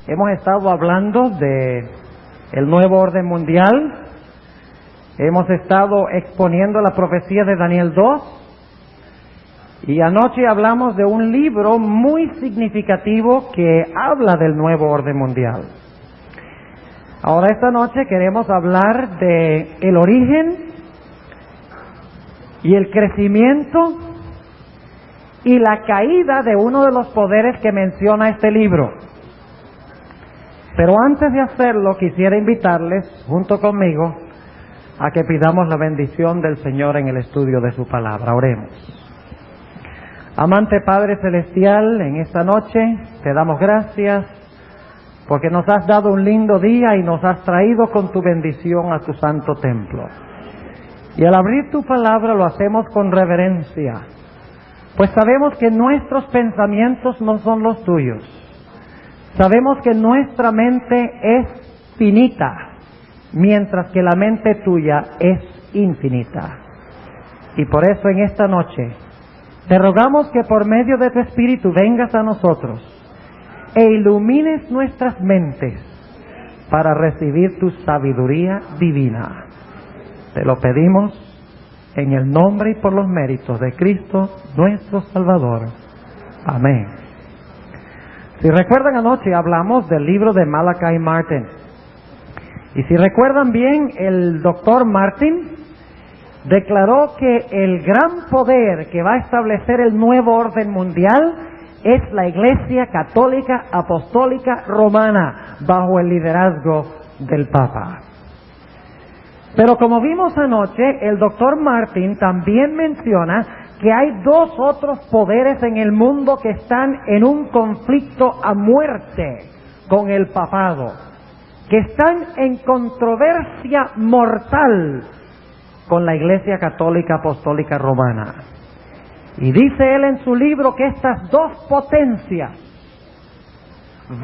Hemos estado hablando de el nuevo orden mundial. Hemos estado exponiendo la profecía de Daniel 2. Y anoche hablamos de un libro muy significativo que habla del nuevo orden mundial. Ahora esta noche queremos hablar de el origen y el crecimiento y la caída de uno de los poderes que menciona este libro. Pero antes de hacerlo, quisiera invitarles, junto conmigo, a que pidamos la bendición del Señor en el estudio de su palabra. Oremos. Amante Padre Celestial, en esta noche te damos gracias porque nos has dado un lindo día y nos has traído con tu bendición a tu santo templo. Y al abrir tu palabra lo hacemos con reverencia, pues sabemos que nuestros pensamientos no son los tuyos. Sabemos que nuestra mente es finita, mientras que la mente tuya es infinita. Y por eso en esta noche te rogamos que por medio de tu Espíritu vengas a nosotros e ilumines nuestras mentes para recibir tu sabiduría divina. Te lo pedimos en el nombre y por los méritos de Cristo, nuestro Salvador. Amén. Si recuerdan, anoche hablamos del libro de Malachi Martin. Y si recuerdan bien, el doctor Martin declaró que el gran poder que va a establecer el nuevo orden mundial es la Iglesia Católica Apostólica Romana, bajo el liderazgo del Papa. Pero como vimos anoche, el doctor Martin también menciona que hay dos otros poderes en el mundo que están en un conflicto a muerte con el papado, que están en controversia mortal con la Iglesia Católica Apostólica Romana. Y dice él en su libro que estas dos potencias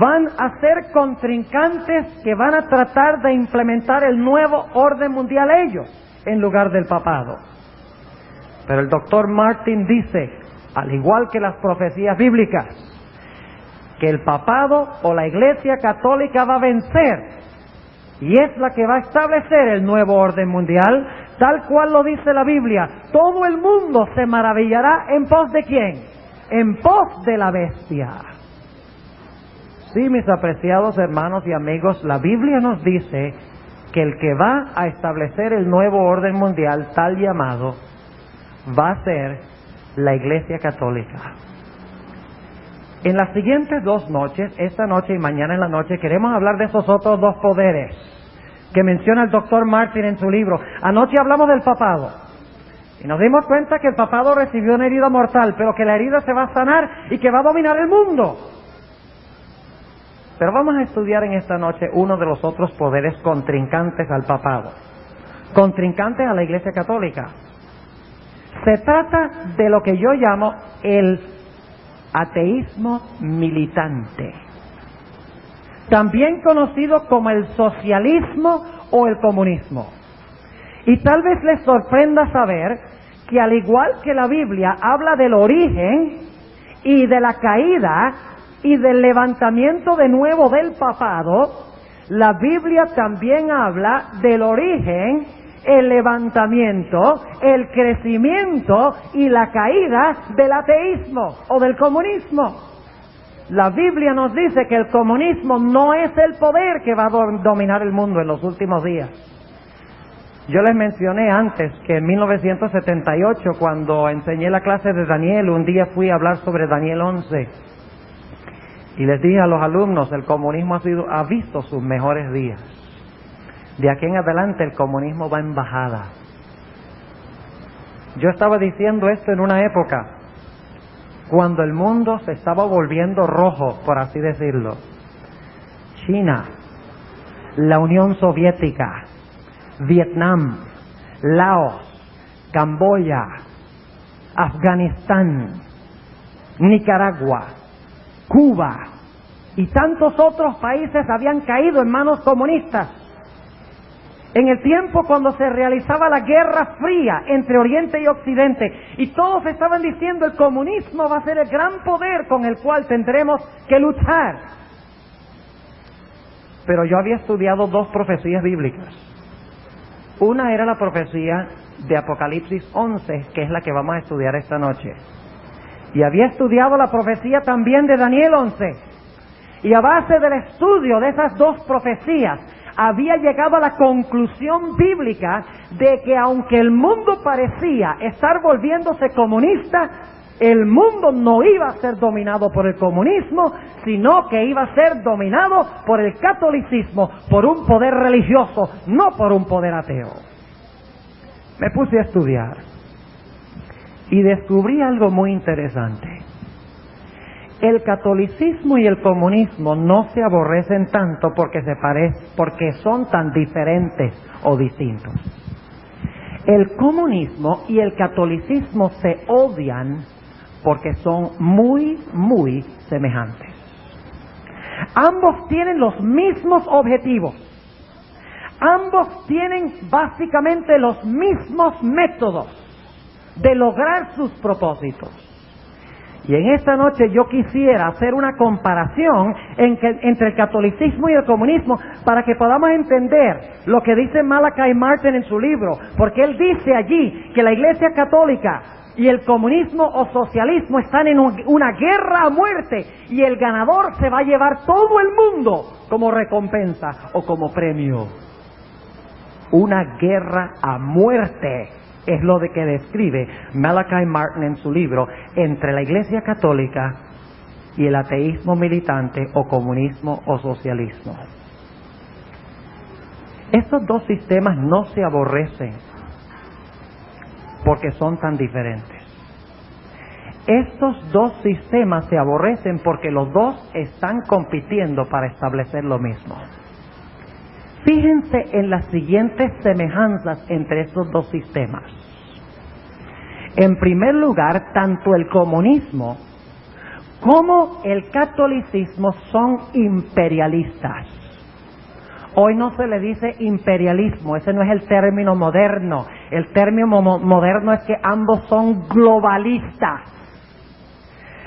van a ser contrincantes que van a tratar de implementar el nuevo orden mundial ellos, en lugar del papado. Pero el doctor Martin dice, al igual que las profecías bíblicas, que el papado o la Iglesia Católica va a vencer y es la que va a establecer el nuevo orden mundial, tal cual lo dice la Biblia. Todo el mundo se maravillará en pos de ¿quién? En pos de la bestia. Sí, mis apreciados hermanos y amigos, la Biblia nos dice que el que va a establecer el nuevo orden mundial, tal llamado, va a ser la Iglesia Católica. En las siguientes dos noches, esta noche y mañana en la noche, queremos hablar de esos otros dos poderes que menciona el doctor Martin en su libro. Anoche hablamos del papado y nos dimos cuenta que el papado recibió una herida mortal, pero que la herida se va a sanar y que va a dominar el mundo. Pero vamos a estudiar en esta noche uno de los otros poderes contrincantes al papado, contrincantes a la Iglesia Católica. Se trata de lo que yo llamo el ateísmo militante, también conocido como el socialismo o el comunismo. Y tal vez les sorprenda saber que al igual que la Biblia habla del origen y de la caída y del levantamiento de nuevo del papado, la Biblia también habla del origen, el levantamiento, el crecimiento y la caída del ateísmo o del comunismo. La Biblia nos dice que el comunismo no es el poder que va a dominar el mundo en los últimos días. Yo les mencioné antes que en 1978, cuando enseñé la clase de Daniel, un día fui a hablar sobre Daniel 11 y les dije a los alumnos, el comunismo ha visto sus mejores días. De aquí en adelante el comunismo va en bajada. Yo estaba diciendo esto en una época cuando el mundo se estaba volviendo rojo, por así decirlo. China, la Unión Soviética, Vietnam, Laos, Camboya, Afganistán, Nicaragua, Cuba y tantos otros países habían caído en manos comunistas. En el tiempo cuando se realizaba la Guerra Fría entre Oriente y Occidente, y todos estaban diciendo el comunismo va a ser el gran poder con el cual tendremos que luchar. pero yo había estudiado 2 profecías bíblicas. Una era la profecía de Apocalipsis 11, que es la que vamos a estudiar esta noche. Y había estudiado la profecía también de Daniel 11. Y a base del estudio de esas 2 profecías, había llegado a la conclusión bíblica de que aunque el mundo parecía estar volviéndose comunista, el mundo no iba a ser dominado por el comunismo, sino que iba a ser dominado por el catolicismo, por un poder religioso, no por un poder ateo. Me puse a estudiar y descubrí algo muy interesante. El catolicismo y el comunismo no se aborrecen tanto porque son tan diferentes o distintos. El comunismo y el catolicismo se odian porque son muy, muy semejantes. Ambos tienen los mismos objetivos. Ambos tienen básicamente los mismos métodos de lograr sus propósitos. Y en esta noche yo quisiera hacer una comparación entre el catolicismo y el comunismo para que podamos entender lo que dice Malachi Martin en su libro, porque él dice allí que la Iglesia Católica y el comunismo o socialismo están en una guerra a muerte y el ganador se va a llevar todo el mundo como recompensa o como premio. Una guerra a muerte es lo de que describe Malachi Martin en su libro entre la Iglesia Católica y el ateísmo militante o comunismo o socialismo. Estos 2 sistemas no se aborrecen porque son tan diferentes. Estos 2 sistemas se aborrecen porque los 2 están compitiendo para establecer lo mismo. Fíjense en las siguientes semejanzas entre estos 2 sistemas. En primer lugar, tanto el comunismo como el catolicismo son imperialistas. Hoy no se le dice imperialismo, ese no es el término moderno. El término moderno es que ambos son globalistas.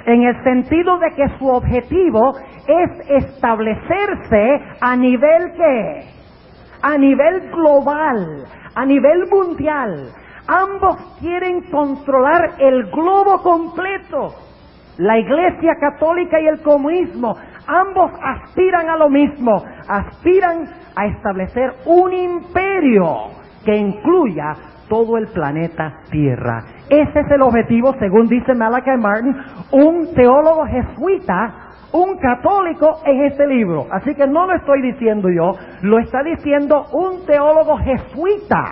En el sentido de que su objetivo es establecerse a nivel ¿qué? A nivel global, a nivel mundial. Ambos quieren controlar el globo completo. La Iglesia Católica y el comunismo, ambos aspiran a lo mismo, aspiran a establecer un imperio que incluya todo el planeta Tierra. Ese es el objetivo, según dice Malachi Martin, un teólogo jesuita, un católico en este libro. Así que no lo estoy diciendo yo, lo está diciendo un teólogo jesuita.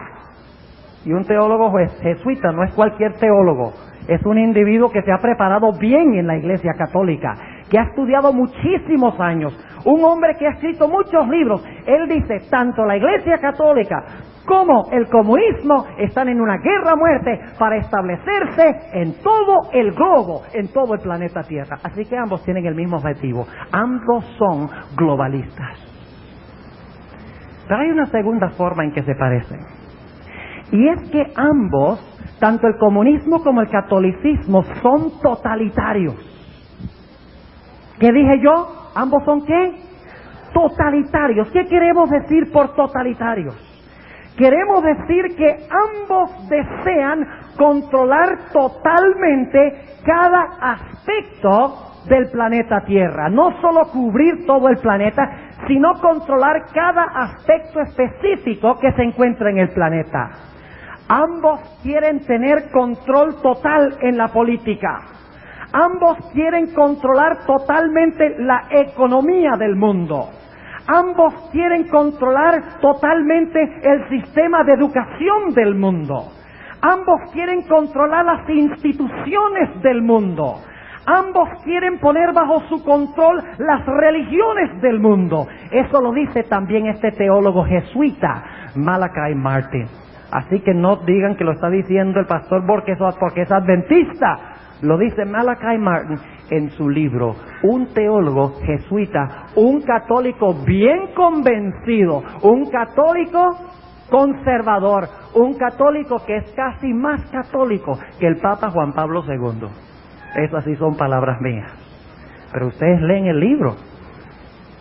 Y un teólogo jesuita no es cualquier teólogo, es un individuo que se ha preparado bien en la Iglesia Católica, que ha estudiado muchísimos años, un hombre que ha escrito muchos libros. Él dice, tanto la Iglesia Católica como el comunismo están en una guerra a muerte para establecerse en todo el globo, en todo el planeta Tierra. Así que ambos tienen el mismo objetivo, ambos son globalistas. Pero hay una segunda forma en que se parecen, y es que ambos, tanto el comunismo como el catolicismo, son totalitarios. ¿Qué dije yo? ¿Ambos son qué? Totalitarios. ¿Qué queremos decir por totalitarios? Queremos decir que ambos desean controlar totalmente cada aspecto del planeta Tierra. No solo cubrir todo el planeta, sino controlar cada aspecto específico que se encuentra en el planeta. Ambos quieren tener control total en la política. Ambos quieren controlar totalmente la economía del mundo. Ambos quieren controlar totalmente el sistema de educación del mundo. Ambos quieren controlar las instituciones del mundo. Ambos quieren poner bajo su control las religiones del mundo. Eso lo dice también este teólogo jesuita, Malachi Martin. Así que no digan que lo está diciendo el pastor porque es adventista. Lo dice Malachi Martin en su libro. Un teólogo jesuita, un católico bien convencido, un católico conservador, un católico que es casi más católico que el Papa Juan Pablo II. Esas sí son palabras mías. Pero ustedes leen el libro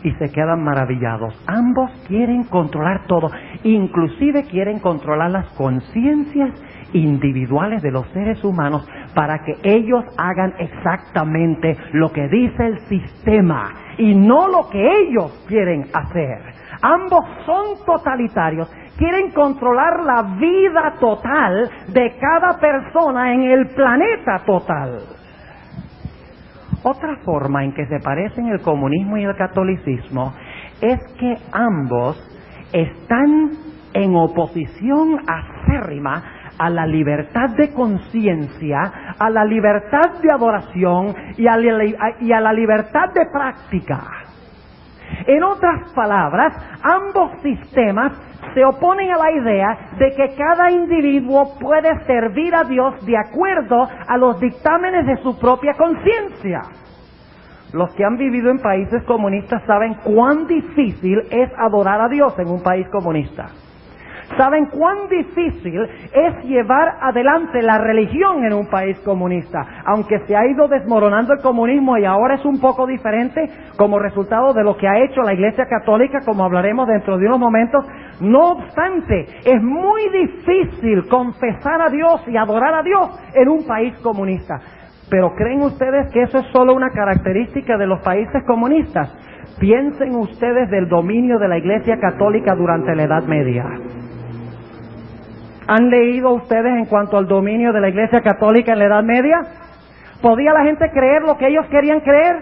y se quedan maravillados. Ambos quieren controlar todo, inclusive quieren controlar las conciencias individuales de los seres humanos para que ellos hagan exactamente lo que dice el sistema y no lo que ellos quieren hacer. Ambos son totalitarios, quieren controlar la vida total de cada persona en el planeta total. Otra forma en que se parecen el comunismo y el catolicismo es que ambos están en oposición acérrima a la libertad de conciencia, a la libertad de adoración y a la libertad de práctica. En otras palabras, ambos sistemas se oponen a la idea de que cada individuo puede servir a Dios de acuerdo a los dictámenes de su propia conciencia. Los que han vivido en países comunistas saben cuán difícil es adorar a Dios en un país comunista. Saben cuán difícil es llevar adelante la religión en un país comunista. Aunque se ha ido desmoronando el comunismo y ahora es un poco diferente como resultado de lo que ha hecho la Iglesia Católica, como hablaremos dentro de unos momentos. No obstante, es muy difícil confesar a Dios y adorar a Dios en un país comunista. Pero ¿creen ustedes que eso es solo una característica de los países comunistas? Piensen ustedes del dominio de la Iglesia Católica durante la Edad Media. ¿Han leído ustedes en cuanto al dominio de la Iglesia Católica en la Edad Media? ¿Podía la gente creer lo que ellos querían creer?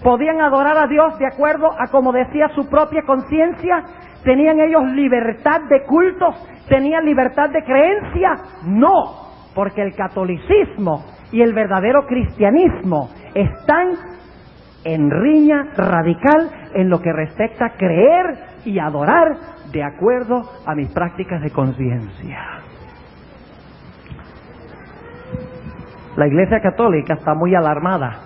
¿Podían adorar a Dios de acuerdo a como decía su propia conciencia? ¿Tenían ellos libertad de cultos? ¿Tenían libertad de creencia? No, porque el catolicismo y el verdadero cristianismo están en riña radical en lo que respecta a creer y adorar de acuerdo a mis prácticas de conciencia. La Iglesia Católica está muy alarmada,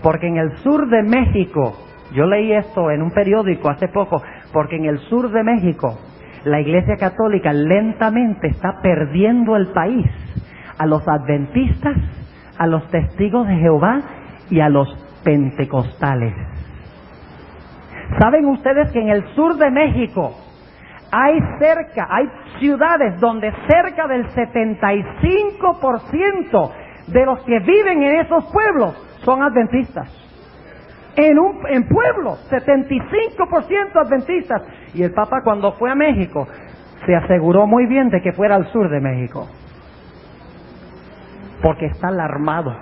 porque en el sur de México, yo leí esto en un periódico hace poco, porque en el sur de México, la Iglesia Católica lentamente está perdiendo el país a los adventistas, a los testigos de Jehová y a los pentecostales. ¿Saben ustedes que en el sur de México hay ciudades donde cerca del 75% de los que viven en esos pueblos son adventistas? En pueblos, 75% adventistas. Y el Papa, cuando fue a México, se aseguró muy bien de que fuera al sur de México, porque está alarmado.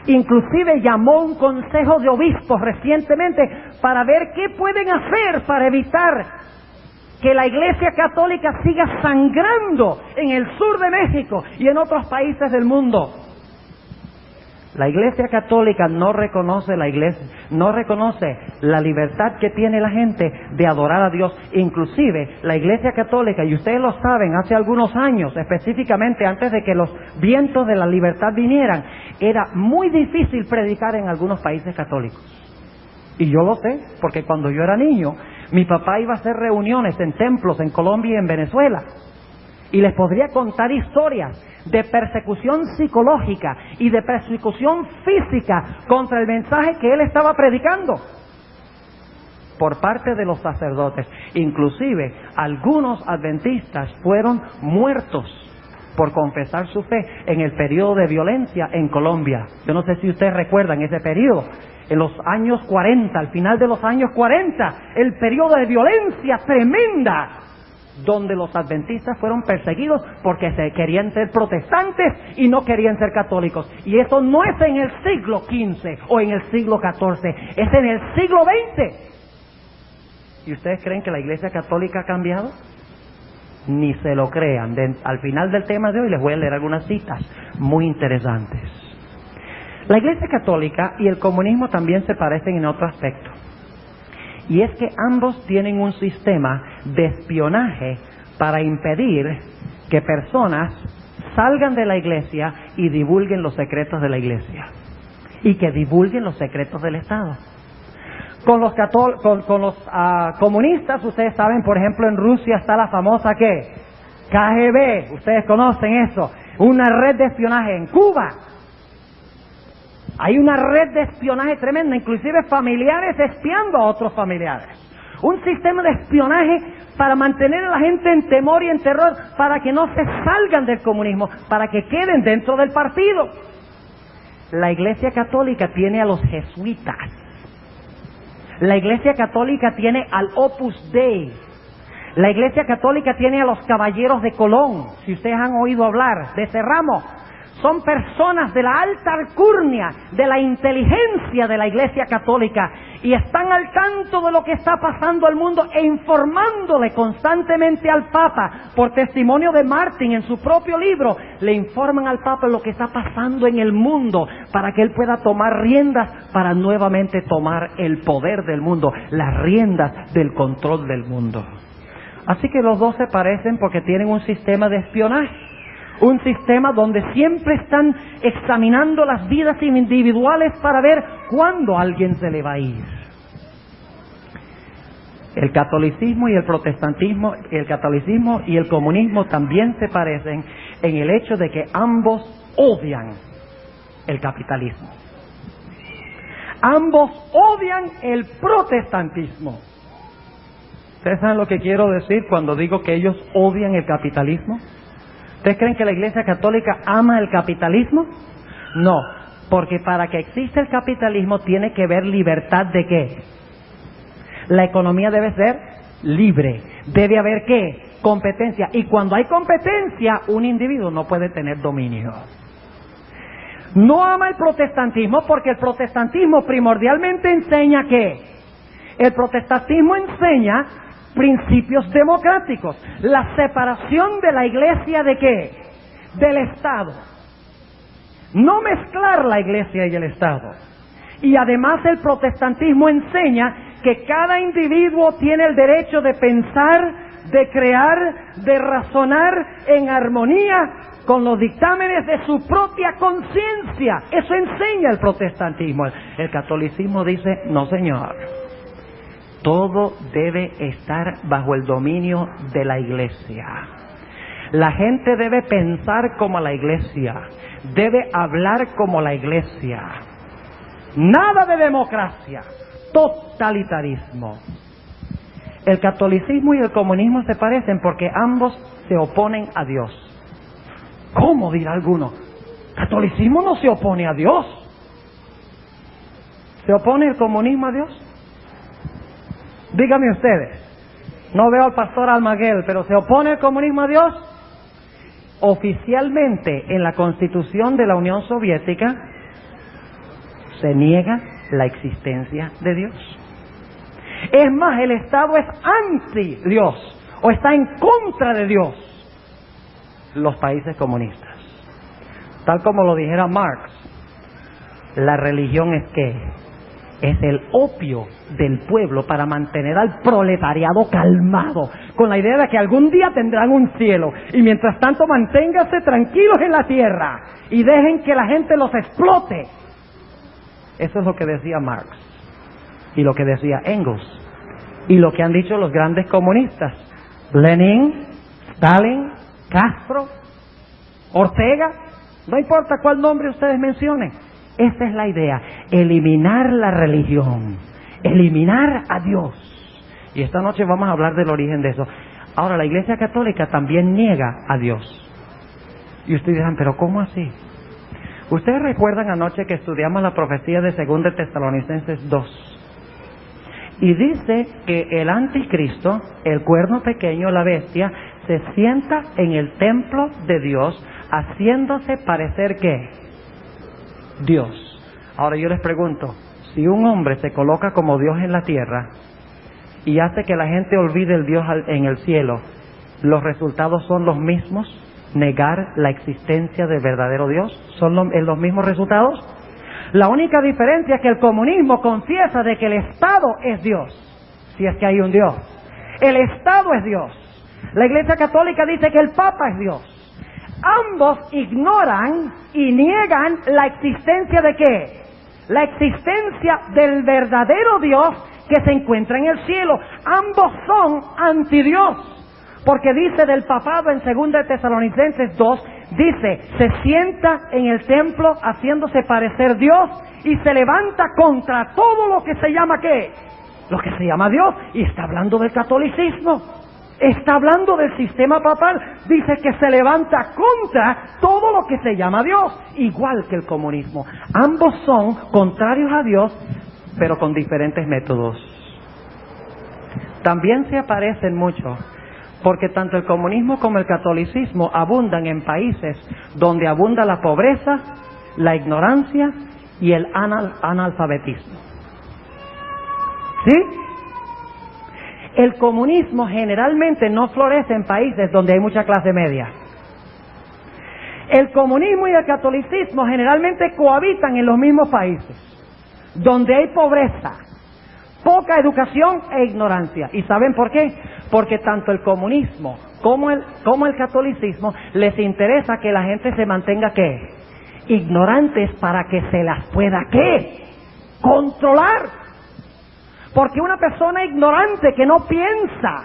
Inclusive llamó un consejo de obispos recientemente para ver qué pueden hacer para evitar que la Iglesia Católica siga sangrando en el sur de México y en otros países del mundo. La Iglesia Católica no reconoce la libertad que tiene la gente de adorar a Dios. Inclusive la Iglesia Católica, y ustedes lo saben, hace algunos años, específicamente antes de que los vientos de la libertad vinieran, era muy difícil predicar en algunos países católicos. Y yo lo sé, porque cuando yo era niño, mi papá iba a hacer reuniones en templos en Colombia y en Venezuela. Y les podría contar historias de persecución psicológica y de persecución física contra el mensaje que él estaba predicando por parte de los sacerdotes. Inclusive algunos adventistas fueron muertos por confesar su fe en el periodo de violencia en Colombia. Yo no sé si ustedes recuerdan ese periodo, en los años 40, al final de los años 40, el periodo de violencia tremenda, donde los adventistas fueron perseguidos porque se querían ser protestantes y no querían ser católicos. Y eso no es en el siglo XV o en el siglo XIV, es en el siglo XX. ¿Y ustedes creen que la Iglesia Católica ha cambiado? Ni se lo crean. Al final del tema de hoy les voy a leer algunas citas muy interesantes. La Iglesia Católica y el comunismo también se parecen en otro aspecto. Y es que ambos tienen un sistema de espionaje para impedir que personas salgan de la Iglesia y divulguen los secretos de la Iglesia. Y que divulguen los secretos del Estado. Con los comunistas, ustedes saben, por ejemplo, en Rusia está la famosa, ¿qué? KGB, ustedes conocen eso. Una red de espionaje en Cuba. Hay una red de espionaje tremenda, inclusive familiares espiando a otros familiares. Un sistema de espionaje para mantener a la gente en temor y en terror, para que no se salgan del comunismo, para que queden dentro del partido. La Iglesia Católica tiene a los jesuitas. La Iglesia Católica tiene al Opus Dei. La Iglesia Católica tiene a los Caballeros de Colón. Si ustedes han oído hablar de ese ramo, son personas de la alta alcurnia, de la inteligencia de la Iglesia Católica, y están al tanto de lo que está pasando al mundo e informándole constantemente al Papa. Por testimonio de Martin en su propio libro, le informan al Papa lo que está pasando en el mundo para que él pueda tomar riendas para nuevamente tomar el poder del mundo, las riendas del control del mundo. Así que los dos se parecen porque tienen un sistema de espionaje. Un sistema donde siempre están examinando las vidas individuales para ver cuándo alguien se le va a ir. El catolicismo y el protestantismo, el catolicismo y el comunismo también se parecen en el hecho de que ambos odian el capitalismo. Ambos odian el protestantismo. ¿Ustedes saben lo que quiero decir cuando digo que ellos odian el capitalismo? ¿Ustedes creen que la Iglesia Católica ama el capitalismo? No, porque para que exista el capitalismo tiene que haber libertad de ¿qué? La economía debe ser libre. Debe haber ¿qué? Competencia. Y cuando hay competencia, un individuo no puede tener dominio. No ama el protestantismo porque el protestantismo primordialmente enseña ¿qué? El protestantismo enseña principios democráticos, la separación de la Iglesia ¿de qué? Del Estado. No mezclar la Iglesia y el Estado. Y además el protestantismo enseña que cada individuo tiene el derecho de pensar, de crear, de razonar en armonía con los dictámenes de su propia conciencia. Eso enseña el protestantismo. El catolicismo dice, no señor. Todo debe estar bajo el dominio de la Iglesia. La gente debe pensar como la Iglesia, debe hablar como la Iglesia. Nada de democracia, totalitarismo. El catolicismo y el comunismo se parecen porque ambos se oponen a Dios. ¿Cómo dirá alguno? ¿Catolicismo no se opone a Dios? ¿Se opone el comunismo a Dios? Díganme ustedes, no veo al pastor Almaguer, pero ¿se opone el comunismo a Dios? Oficialmente en la Constitución de la Unión Soviética se niega la existencia de Dios. Es más, el Estado es anti-Dios o está en contra de Dios. Los países comunistas. Tal como lo dijera Marx, la religión es ¿qué? Es el opio del pueblo para mantener al proletariado calmado, con la idea de que algún día tendrán un cielo, y mientras tanto manténganse tranquilos en la tierra y dejen que la gente los explote. Eso es lo que decía Marx, y lo que decía Engels, y lo que han dicho los grandes comunistas, Lenin, Stalin, Castro, Ortega, no importa cuál nombre ustedes mencionen. Esa es la idea, eliminar la religión, eliminar a Dios. Y esta noche vamos a hablar del origen de eso. Ahora, la Iglesia Católica también niega a Dios. Y ustedes dirán, ¿pero cómo así? Ustedes recuerdan anoche que estudiamos la profecía de 2 Tesalonicenses 2. Y dice que el anticristo, el cuerno pequeño, la bestia, se sienta en el templo de Dios, haciéndose parecer ¿qué? Dios. Ahora yo les pregunto, si un hombre se coloca como Dios en la tierra y hace que la gente olvide el Dios en el cielo, ¿los resultados son los mismos? ¿Negar la existencia del verdadero Dios? ¿Son los mismos resultados? La única diferencia es que el comunismo confiesa de que el Estado es Dios, si es que hay un Dios. El Estado es Dios. La Iglesia Católica dice que el Papa es Dios. Ambos ignoran y niegan la existencia de ¿qué? La existencia del verdadero Dios que se encuentra en el cielo. Ambos son anti-Dios. Porque dice del papado en 2 de Tesalonicenses 2, dice, se sienta en el templo haciéndose parecer Dios y se levanta contra todo lo que se llama ¿qué? Lo que se llama Dios. Y está hablando del catolicismo. Está hablando del sistema papal. Dice que se levanta contra todo lo que se llama Dios, igual que el comunismo. Ambos son contrarios a Dios, pero con diferentes métodos. También se aparecen mucho, porque tanto el comunismo como el catolicismo abundan en países donde abunda la pobreza, la ignorancia y el analfabetismo. ¿Sí? El comunismo generalmente no florece en países donde hay mucha clase media. El comunismo y el catolicismo generalmente cohabitan en los mismos países, donde hay pobreza, poca educación e ignorancia. ¿Y saben por qué? Porque tanto el comunismo como el catolicismo les interesa que la gente se mantenga ¿qué? Ignorantes para que se las pueda ¿qué? Controlar. Porque una persona ignorante que no piensa,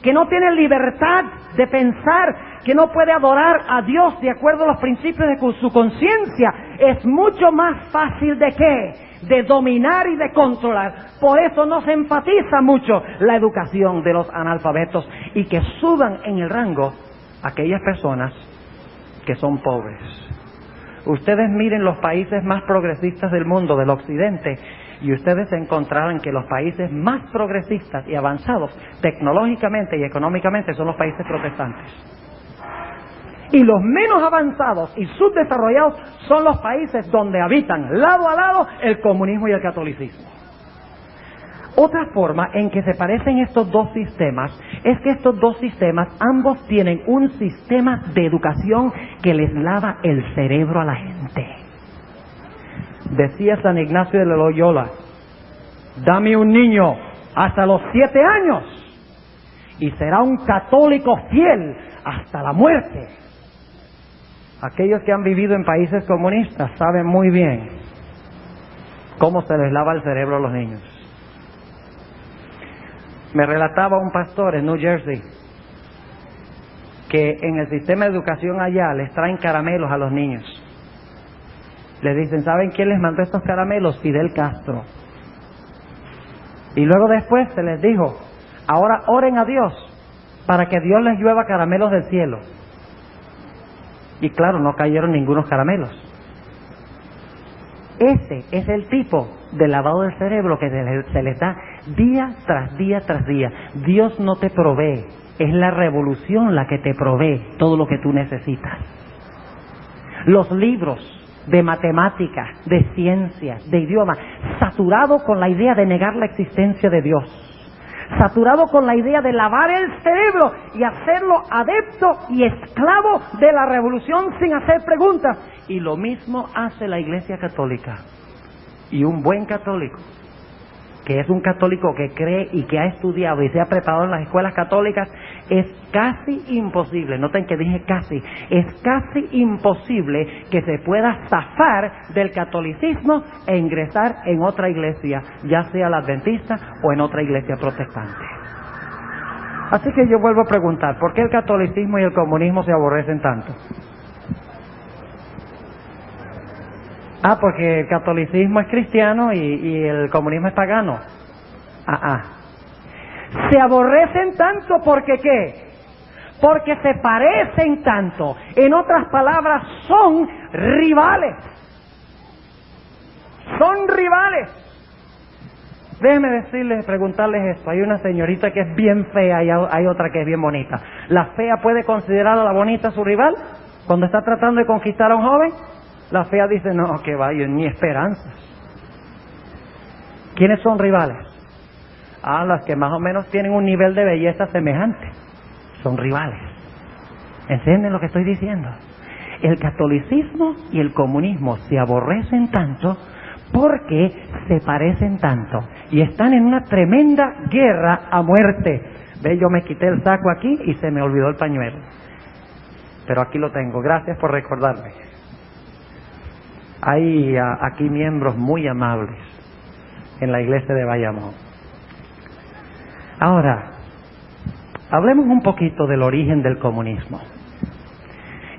que no tiene libertad de pensar, que no puede adorar a Dios de acuerdo a los principios de su conciencia, es mucho más fácil de ¿qué? De dominar y de controlar. Por eso no se enfatiza mucho la educación de los analfabetos y que suban en el rango aquellas personas que son pobres. Ustedes miren los países más progresistas del mundo, del occidente, y ustedes encontrarán que los países más progresistas y avanzados tecnológicamente y económicamente son los países protestantes. Y los menos avanzados y subdesarrollados son los países donde habitan lado a lado el comunismo y el catolicismo. Otra forma en que se parecen estos dos sistemas es que estos dos sistemas ambos tienen un sistema de educación que les lava el cerebro a la gente. Decía San Ignacio de Loyola, dame un niño hasta los 7 años y será un católico fiel hasta la muerte. Aquellos que han vivido en países comunistas saben muy bien cómo se les lava el cerebro a los niños. Me relataba un pastor en New Jersey que en el sistema de educación allá les traen caramelos a los niños. Les dicen, ¿saben quién les mandó estos caramelos? Fidel Castro. Y luego después se les dijo, ahora oren a Dios para que Dios les llueva caramelos del cielo. Y claro, no cayeron ningunos caramelos. Ese es el tipo de lavado del cerebro que se les da día tras día tras día. Dios no te provee, es la revolución la que te provee todo lo que tú necesitas. Los libros de matemáticas, de ciencias, de idiomas, saturado con la idea de negar la existencia de Dios, saturado con la idea de lavar el cerebro y hacerlo adepto y esclavo de la revolución sin hacer preguntas. Y lo mismo hace la Iglesia Católica. Y un buen católico, que es un católico que cree y que ha estudiado y se ha preparado en las escuelas católicas, es casi imposible, noten que dije casi, es casi imposible que se pueda zafar del catolicismo e ingresar en otra iglesia, ya sea la adventista o en otra iglesia protestante. Así que yo vuelvo a preguntar, ¿por qué el catolicismo y el comunismo se aborrecen tanto? Porque el catolicismo es cristiano y el comunismo es pagano. Se aborrecen tanto porque ¿qué? Porque se parecen tanto. En otras palabras, son rivales. Son rivales. Déjenme decirles, preguntarles esto. Hay una señorita que es bien fea y hay otra que es bien bonita. ¿La fea puede considerar a la bonita su rival cuando está tratando de conquistar a un joven? La fea dice, no, que vaya, ni esperanzas. ¿Quiénes son rivales? Las que más o menos tienen un nivel de belleza semejante. Son rivales. ¿Entienden lo que estoy diciendo? El catolicismo y el comunismo se aborrecen tanto porque se parecen tanto. Y están en una tremenda guerra a muerte. ¿Ve? Yo me quité el saco aquí y se me olvidó el pañuelo. Pero aquí lo tengo. Gracias por recordarme. Hay aquí miembros muy amables en la iglesia de Bayamón. Ahora, Hablemos un poquito del origen del comunismo.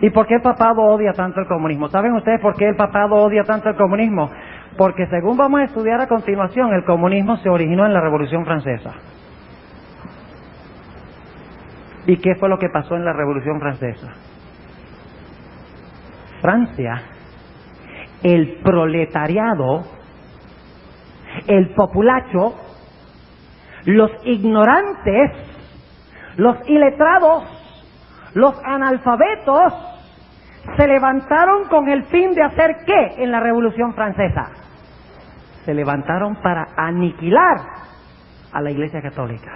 ¿Y por qué el papado odia tanto el comunismo? ¿Saben ustedes por qué el papado odia tanto el comunismo? Porque según vamos a estudiar a continuación, el comunismo se originó en la Revolución Francesa. ¿Y qué fue lo que pasó en la Revolución Francesa? Francia, el proletariado, el populacho, los ignorantes, los iletrados, los analfabetos, se levantaron con el fin de hacer ¿qué en la Revolución Francesa? Se levantaron para aniquilar a la Iglesia Católica.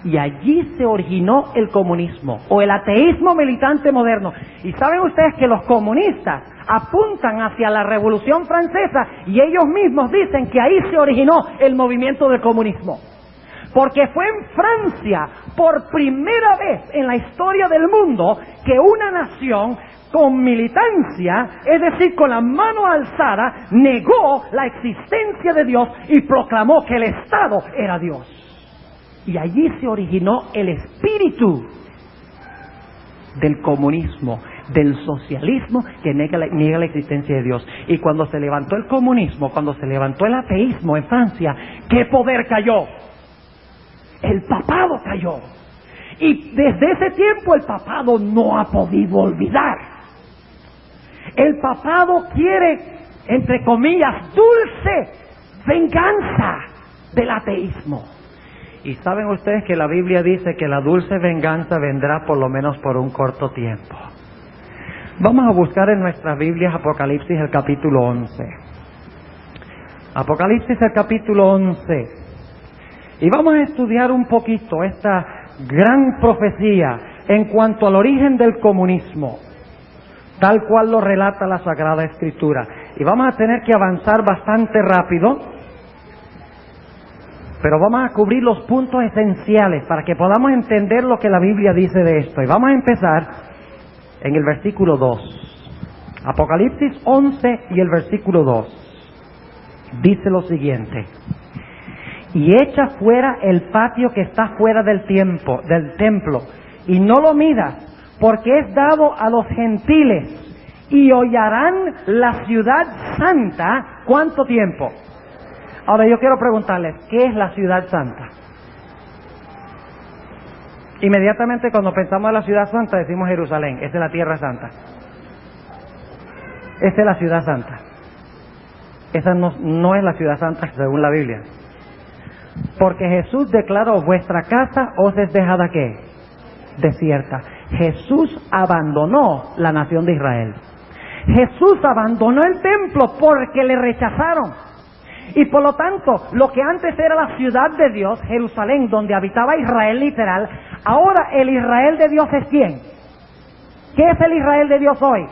Y allí se originó el comunismo o el ateísmo militante moderno. Y saben ustedes que los comunistas apuntan hacia la Revolución Francesa y ellos mismos dicen que ahí se originó el movimiento del comunismo. Porque fue en Francia, por primera vez en la historia del mundo, que una nación con militancia, es decir, con la mano alzada, negó la existencia de Dios y proclamó que el Estado era Dios. Y allí se originó el espíritu del comunismo, del socialismo que niega la existencia de Dios. Y cuando se levantó el comunismo, cuando se levantó el ateísmo en Francia, ¿qué poder cayó? El papado cayó. Y desde ese tiempo el papado no ha podido olvidar. El papado quiere, entre comillas, dulce venganza del ateísmo. Y saben ustedes que la Biblia dice que la dulce venganza vendrá por lo menos por un corto tiempo. Vamos a buscar en nuestras Biblias Apocalipsis el capítulo 11. Apocalipsis el capítulo 11. Y vamos a estudiar un poquito esta gran profecía en cuanto al origen del comunismo, tal cual lo relata la Sagrada Escritura. Y vamos a tener que avanzar bastante rápido, pero vamos a cubrir los puntos esenciales para que podamos entender lo que la Biblia dice de esto. Y vamos a empezar en el versículo 2. Apocalipsis 11 y el versículo 2. Dice lo siguiente: y echa fuera el patio que está fuera del templo, y no lo midas, porque es dado a los gentiles, y hollarán la ciudad santa. ¿Cuánto tiempo? Ahora yo quiero preguntarles, ¿qué es la ciudad santa? Inmediatamente cuando pensamos en la ciudad santa decimos Jerusalén. Esa es la tierra santa. Esa es la ciudad santa. Esa no es la ciudad santa según la Biblia. Porque Jesús declaró: vuestra casa os es dejada ¿qué? Desierta. Jesús abandonó la nación de Israel. Jesús abandonó el templo porque le rechazaron. Y por lo tanto, lo que antes era la ciudad de Dios, Jerusalén, donde habitaba Israel literal, ahora el Israel de Dios es ¿quién? ¿Qué es el Israel de Dios hoy?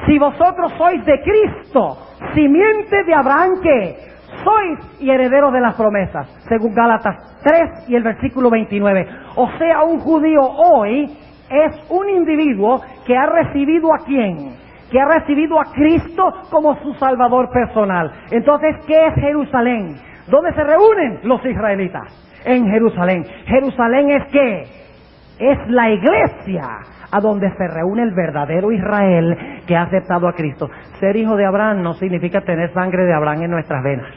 Si vosotros sois de Cristo, simiente de Abraham, ¿qué? Sois y herederos de las promesas, según Gálatas 3 y el versículo 29. O sea, un judío hoy es un individuo que ha recibido ¿a quién? Que ha recibido a Cristo como su Salvador personal. Entonces, ¿qué es Jerusalén? ¿Dónde se reúnen los israelitas? En Jerusalén. ¿Jerusalén es qué? Es la iglesia a donde se reúne el verdadero Israel que ha aceptado a Cristo. Ser hijo de Abraham no significa tener sangre de Abraham en nuestras venas.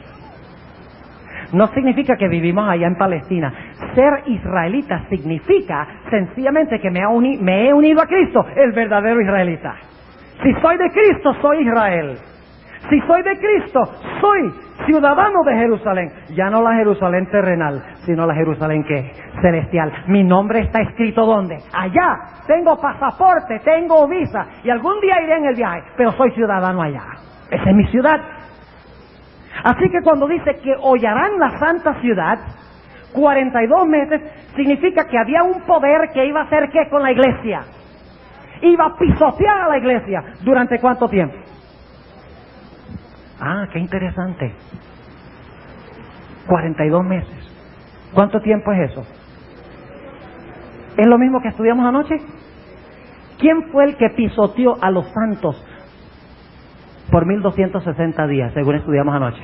No significa que vivimos allá en Palestina. Ser israelita significa sencillamente que me he unido a Cristo, el verdadero israelita. Si soy de Cristo, soy Israel. Si soy de Cristo, soy ciudadano de Jerusalén. Ya no la Jerusalén terrenal, sino la Jerusalén ¿qué? Celestial. Mi nombre está escrito ¿dónde? Allá. Tengo pasaporte, tengo visa. Y algún día iré en el viaje, pero soy ciudadano allá. Esa es mi ciudad. Así que cuando dice que hollarán la santa ciudad, 42 meses, significa que había un poder que iba a hacer ¿qué con la iglesia? Iba a pisotear a la iglesia. ¿Durante cuánto tiempo? Ah, qué interesante. 42 meses. ¿Cuánto tiempo es eso? ¿Es lo mismo que estudiamos anoche? ¿Quién fue el que pisoteó a los santos por 1260 días, según estudiamos anoche?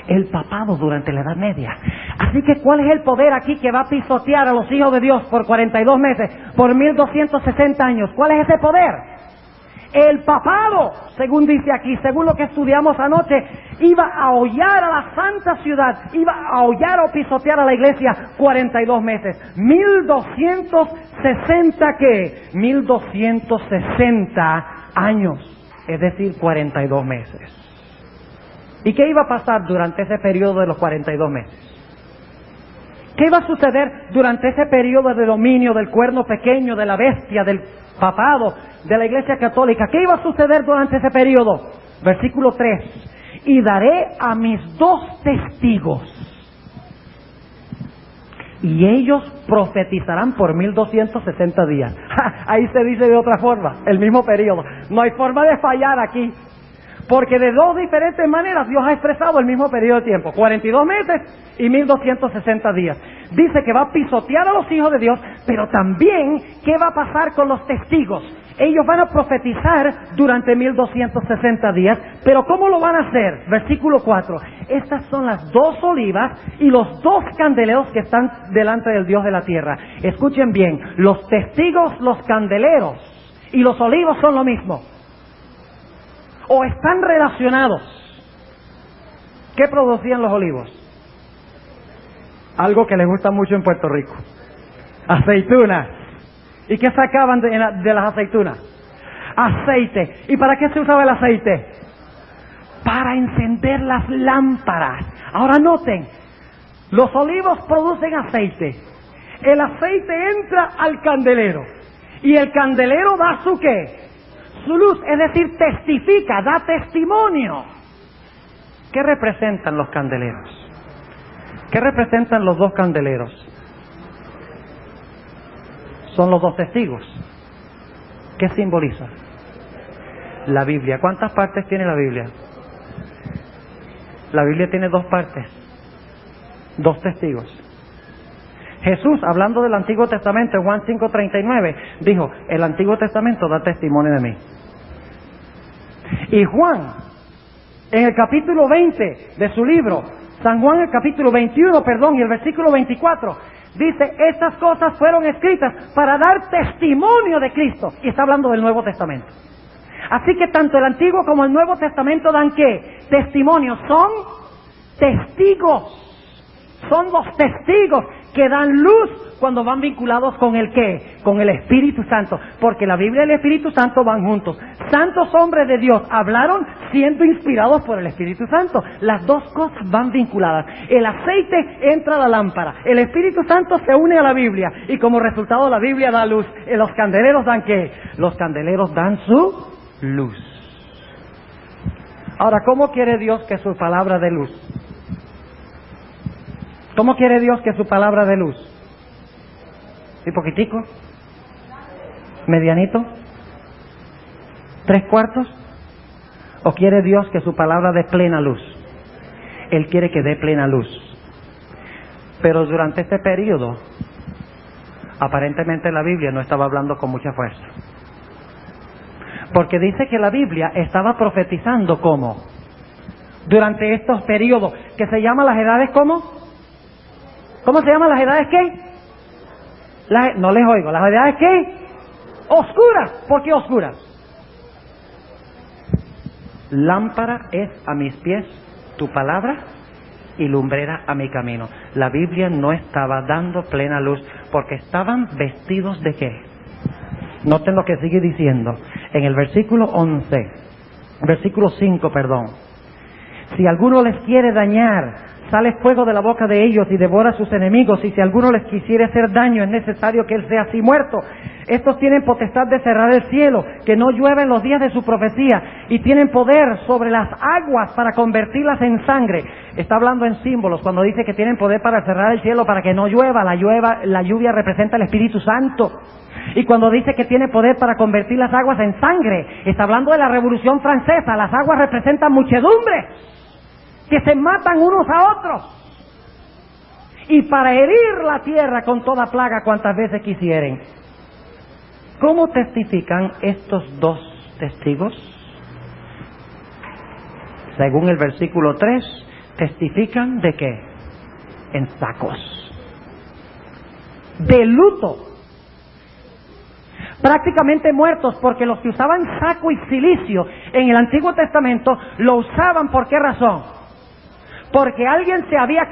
El papado durante la Edad Media. Así que ¿cuál es el poder aquí que va a pisotear a los hijos de Dios por 42 meses, por 1260 años? ¿Cuál es ese poder? El papado, según dice aquí, según lo que estudiamos anoche, iba a hollar a la santa ciudad, iba a hollar o pisotear a la iglesia 42 meses. 1260 ¿qué? 1260 años, es decir, 42 meses. ¿Y qué iba a pasar durante ese periodo de los 42 meses? ¿Qué iba a suceder durante ese periodo de dominio del cuerno pequeño, de la bestia, del papado, de la iglesia católica? ¿Qué iba a suceder durante ese periodo? Versículo 3. Y daré a mis 2 testigos, y ellos profetizarán por 1260 días. Ahí se dice de otra forma, el mismo periodo. No hay forma de fallar aquí, porque de 2 diferentes maneras Dios ha expresado el mismo periodo de tiempo, 42 meses y 1260 días. Dice que va a pisotear a los hijos de Dios, pero también, ¿qué va a pasar con los testigos? Ellos van a profetizar durante 1260 días, pero ¿cómo lo van a hacer? Versículo 4. Estas son las 2 olivas y los 2 candeleros que están delante del Dios de la tierra. Escuchen bien, los testigos, los candeleros y los olivos son lo mismo, o están relacionados. ¿Qué producían los olivos? Algo que les gusta mucho en Puerto Rico: aceitunas. ¿Y qué sacaban de las aceitunas? Aceite. ¿Y para qué se usaba el aceite? Para encender las lámparas. Ahora noten, los olivos producen aceite. El aceite entra al candelero, y el candelero da su ¿qué? Su luz, es decir, testifica, da testimonio. ¿Qué representan los candeleros? ¿Qué representan los 2 candeleros? Son los 2 testigos. ¿Qué simboliza? La Biblia. ¿Cuántas partes tiene la Biblia? La Biblia tiene 2 partes, 2 testigos. Jesús, hablando del Antiguo Testamento, en Juan 5:39, dijo: el Antiguo Testamento da testimonio de mí. Y Juan, en el capítulo 20 de su libro, San Juan, el capítulo 21, y el versículo 24, dice: estas cosas fueron escritas para dar testimonio de Cristo. Y está hablando del Nuevo Testamento. Así que tanto el Antiguo como el Nuevo Testamento dan ¿qué? Testimonio. Son testigos. Son 2 testigos que dan luz cuando van vinculados con el ¿qué? Con el Espíritu Santo. Porque la Biblia y el Espíritu Santo van juntos. Santos hombres de Dios hablaron siendo inspirados por el Espíritu Santo. Las 2 cosas van vinculadas. El aceite entra a la lámpara, el Espíritu Santo se une a la Biblia, y como resultado la Biblia da luz. Los candeleros dan ¿qué? Los candeleros dan su luz. Ahora, ¿cómo quiere Dios que su palabra dé luz? ¿Cómo quiere Dios que su palabra dé luz? ¿Y poquitico? ¿Medianito? ¿3/4? ¿O quiere Dios que su palabra dé plena luz? Él quiere que dé plena luz. Pero durante este periodo, aparentemente la Biblia no estaba hablando con mucha fuerza. Porque dice que la Biblia estaba profetizando ¿cómo? Durante estos periodos, que se llaman las edades ¿cómo? ¿Cómo se llaman las edades qué? No les oigo. ¿Las edades qué? Oscuras. ¿Por qué oscuras? Lámpara es a mis pies tu palabra y lumbrera a mi camino. La Biblia no estaba dando plena luz porque estaban vestidos ¿de qué? Noten lo que sigue diciendo en el versículo 5, si alguno les quiere dañar, sale fuego de la boca de ellos y devora a sus enemigos, y si alguno les quisiere hacer daño, es necesario que él sea así muerto. Estos tienen potestad de cerrar el cielo, que no llueva en los días de su profecía, y tienen poder sobre las aguas para convertirlas en sangre. Está hablando en símbolos cuando dice que tienen poder para cerrar el cielo para que no llueva. La lluvia representa el Espíritu Santo. Y cuando dice que tiene poder para convertir las aguas en sangre, está hablando de la Revolución Francesa. Las aguas representan muchedumbres que se matan unos a otros, y para herir la tierra con toda plaga cuantas veces quisieren. ¿Cómo testifican estos 2 testigos? Según el versículo 3, testifican ¿de qué? en sacos, de luto, prácticamente muertos, porque los que usaban saco y cilicio en el Antiguo Testamento lo usaban. ¿Por qué razón? Porque alguien se había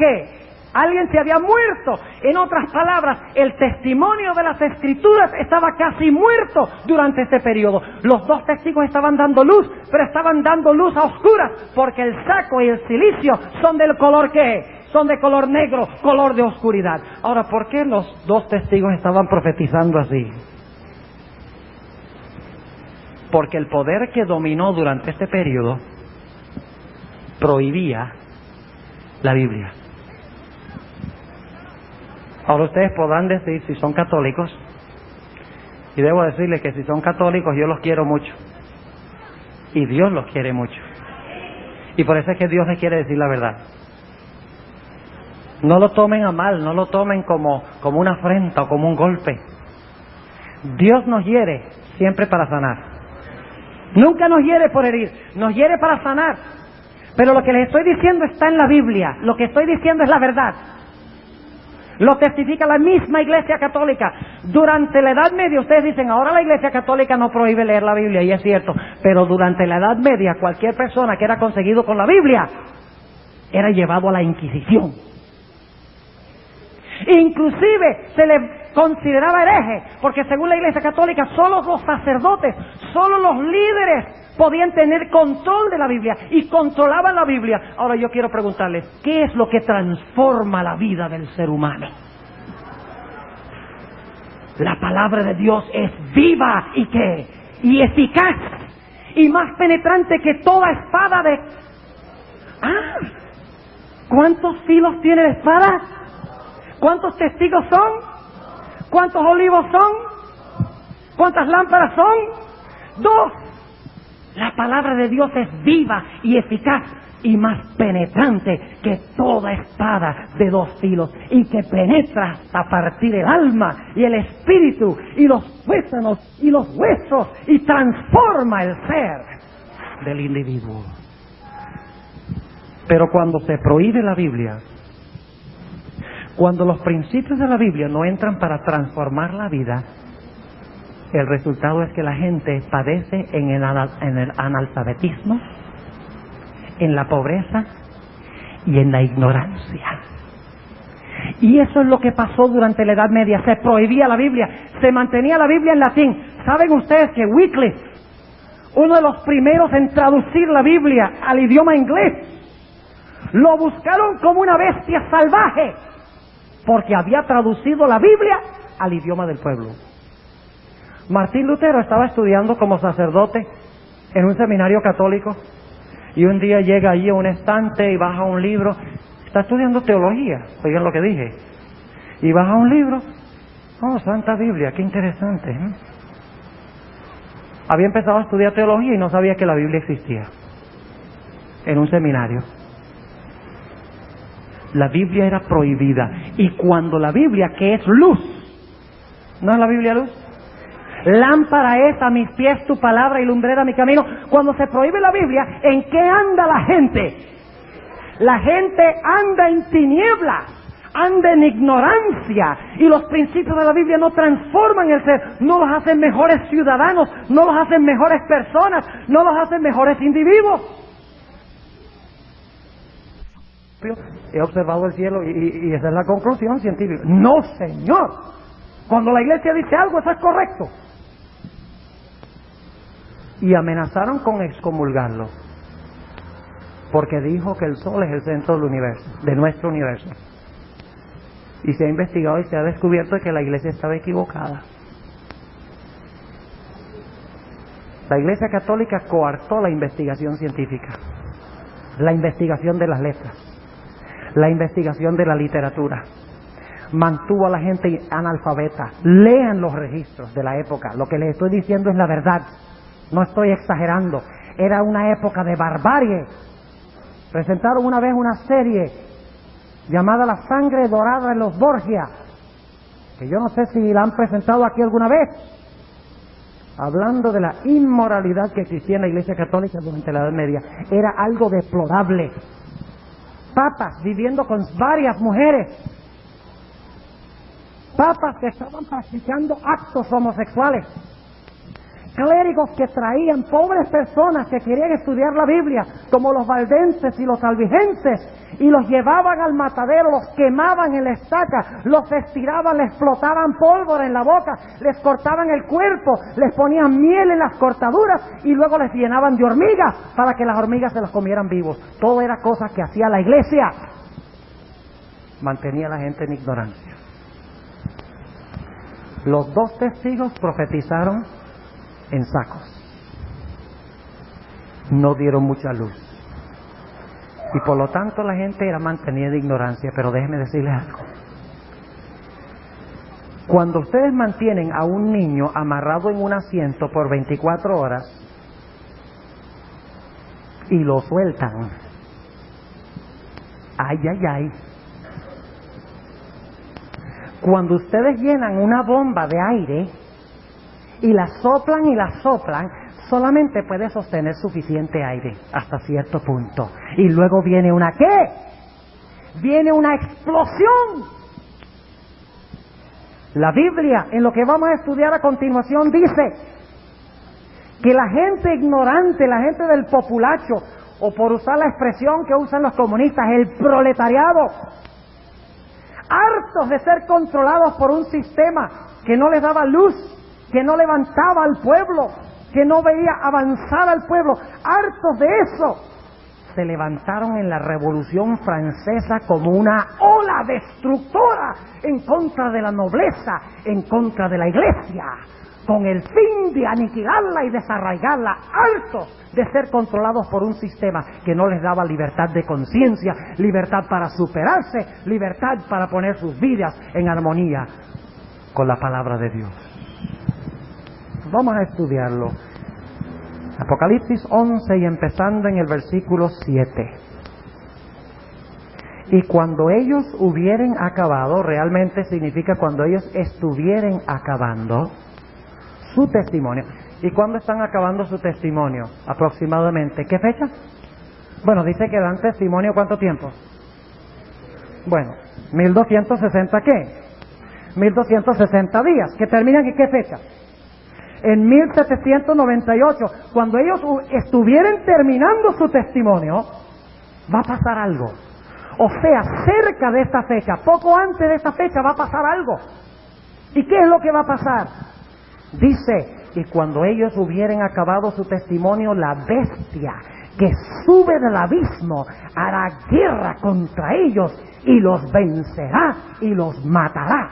muerto. En otras palabras, el testimonio de las Escrituras estaba casi muerto durante este periodo. Los dos testigos estaban dando luz, pero estaban dando luz a oscuras, porque el saco y el cilicio son del color que son de color negro, color de oscuridad. Ahora, ¿por qué los dos testigos estaban profetizando así? Porque el poder que dominó durante este periodo prohibía la Biblia. Ahora ustedes podrán decir si son católicos, y debo decirles que si son católicos yo los quiero mucho, y Dios los quiere mucho, y por eso es que Dios les quiere decir la verdad. No lo tomen a mal, no lo tomen como una afrenta o como un golpe. Dios nos hiere siempre para sanar. Nunca nos hiere por herir, nos hiere para sanar. Pero lo que les estoy diciendo está en la Biblia, lo que estoy diciendo es la verdad. Lo testifica la misma Iglesia Católica. Durante la Edad Media, ustedes dicen, ahora la Iglesia Católica no prohíbe leer la Biblia, y es cierto, pero durante la Edad Media cualquier persona que era conseguido con la Biblia era llevado a la Inquisición. Inclusive se le consideraba hereje, porque según la Iglesia Católica solo los sacerdotes, solo los líderes podían tener control de la Biblia y controlaban la Biblia. Ahora yo quiero preguntarles, ¿qué es lo que transforma la vida del ser humano? La palabra de Dios es viva y ¿qué? Y eficaz y más penetrante que toda espada de... ¿Cuántos filos tiene la espada? ¿Cuántos testigos son? ¿Cuántos olivos son? ¿Cuántas lámparas son? 2. La palabra de Dios es viva y eficaz y más penetrante que toda espada de 2 filos, y que penetra hasta partir el alma y el espíritu y los tuétanos y los huesos y transforma el ser del individuo. Pero cuando se prohíbe la Biblia, cuando los principios de la Biblia no entran para transformar la vida, el resultado es que la gente padece en el analfabetismo, en la pobreza y en la ignorancia. Y eso es lo que pasó durante la Edad Media. Se prohibía la Biblia, se mantenía la Biblia en latín. ¿Saben ustedes que Wycliffe, uno de los primeros en traducir la Biblia al idioma inglés, lo buscaron como una bestia salvaje, porque había traducido la Biblia al idioma del pueblo? Martín Lutero estaba estudiando como sacerdote en un seminario católico, y un día llega allí a un estante y baja un libro. Está estudiando teología, oigan lo que dije, y baja un libro. Oh, Santa Biblia, qué interesante, ¿eh? Había empezado a estudiar teología y no sabía que la Biblia existía en un seminario. La Biblia era prohibida, y cuando la Biblia, que es luz, ¿no es la Biblia luz? Lámpara es a mis pies tu palabra y lumbrera mi camino. Cuando se prohíbe la Biblia, ¿en qué anda la gente? La gente anda en tinieblas, anda en ignorancia, y los principios de la Biblia no transforman el ser, no los hacen mejores ciudadanos, no los hacen mejores personas, no los hacen mejores individuos. He observado el cielo y esa es la conclusión científica. No, señor. Cuando la iglesia dice algo, eso es correcto. Y amenazaron con excomulgarlo, porque dijo que el sol es el centro del universo, de nuestro universo. Y se ha investigado y se ha descubierto que la iglesia estaba equivocada. La Iglesia Católica coartó la investigación científica, la investigación de las letras, la investigación de la literatura. Mantuvo a la gente analfabeta. Lean los registros de la época. Lo que les estoy diciendo es la verdad. No estoy exagerando. Era una época de barbarie. Presentaron una vez una serie llamada La Sangre Dorada de los Borgia, que yo no sé si la han presentado aquí alguna vez, hablando de la inmoralidad que existía en la Iglesia Católica durante la Edad Media. Era algo deplorable. papas viviendo con varias mujeres, papas que estaban practicando actos homosexuales, clérigos que traían pobres personas que querían estudiar la Biblia, como los valdenses y los albigenses, y los llevaban al matadero, los quemaban en la estaca, los estiraban, les explotaban pólvora en la boca, les cortaban el cuerpo, les ponían miel en las cortaduras y luego les llenaban de hormigas para que las hormigas se las comieran vivos. Todo era cosa que hacía la iglesia. Mantenía a la gente en ignorancia. Los 2 testigos profetizaron en sacos. No dieron mucha luz. Y por lo tanto la gente era mantenida en ignorancia. Pero déjenme decirles algo. Cuando ustedes mantienen a un niño amarrado en un asiento por 24 horas y lo sueltan, ay, ay, ay. Cuando ustedes llenan una bomba de aire y la soplan, solamente puede sostener suficiente aire hasta cierto punto. Y luego viene una ¿qué? Viene una explosión. La Biblia, en lo que vamos a estudiar a continuación, dice que la gente ignorante, la gente del populacho, o por usar la expresión que usan los comunistas, el proletariado, hartos de ser controlados por un sistema que no les daba luz, que no levantaba al pueblo, que no veía avanzar al pueblo, hartos de eso, se levantaron en la Revolución Francesa como una ola destructora en contra de la nobleza, en contra de la iglesia, con el fin de aniquilarla y desarraigarla, hartos de ser controlados por un sistema que no les daba libertad de conciencia, libertad para superarse, libertad para poner sus vidas en armonía con la palabra de Dios. Vamos a estudiarlo. Apocalipsis 11 y empezando en el versículo 7. Y cuando ellos hubieren acabado, realmente significa cuando ellos estuvieren acabando su testimonio. ¿Y cuándo están acabando su testimonio? Aproximadamente. ¿Qué fecha? Bueno, dice que dan testimonio ¿cuánto tiempo? Bueno, 1260 ¿qué? 1260 días. ¿Que terminan en qué fecha? En 1798, cuando ellos estuvieran terminando su testimonio, va a pasar algo. O sea, cerca de esta fecha, poco antes de esta fecha va a pasar algo. ¿Y qué es lo que va a pasar? Dice, y cuando ellos hubieren acabado su testimonio, la bestia que sube del abismo hará guerra contra ellos y los vencerá y los matará.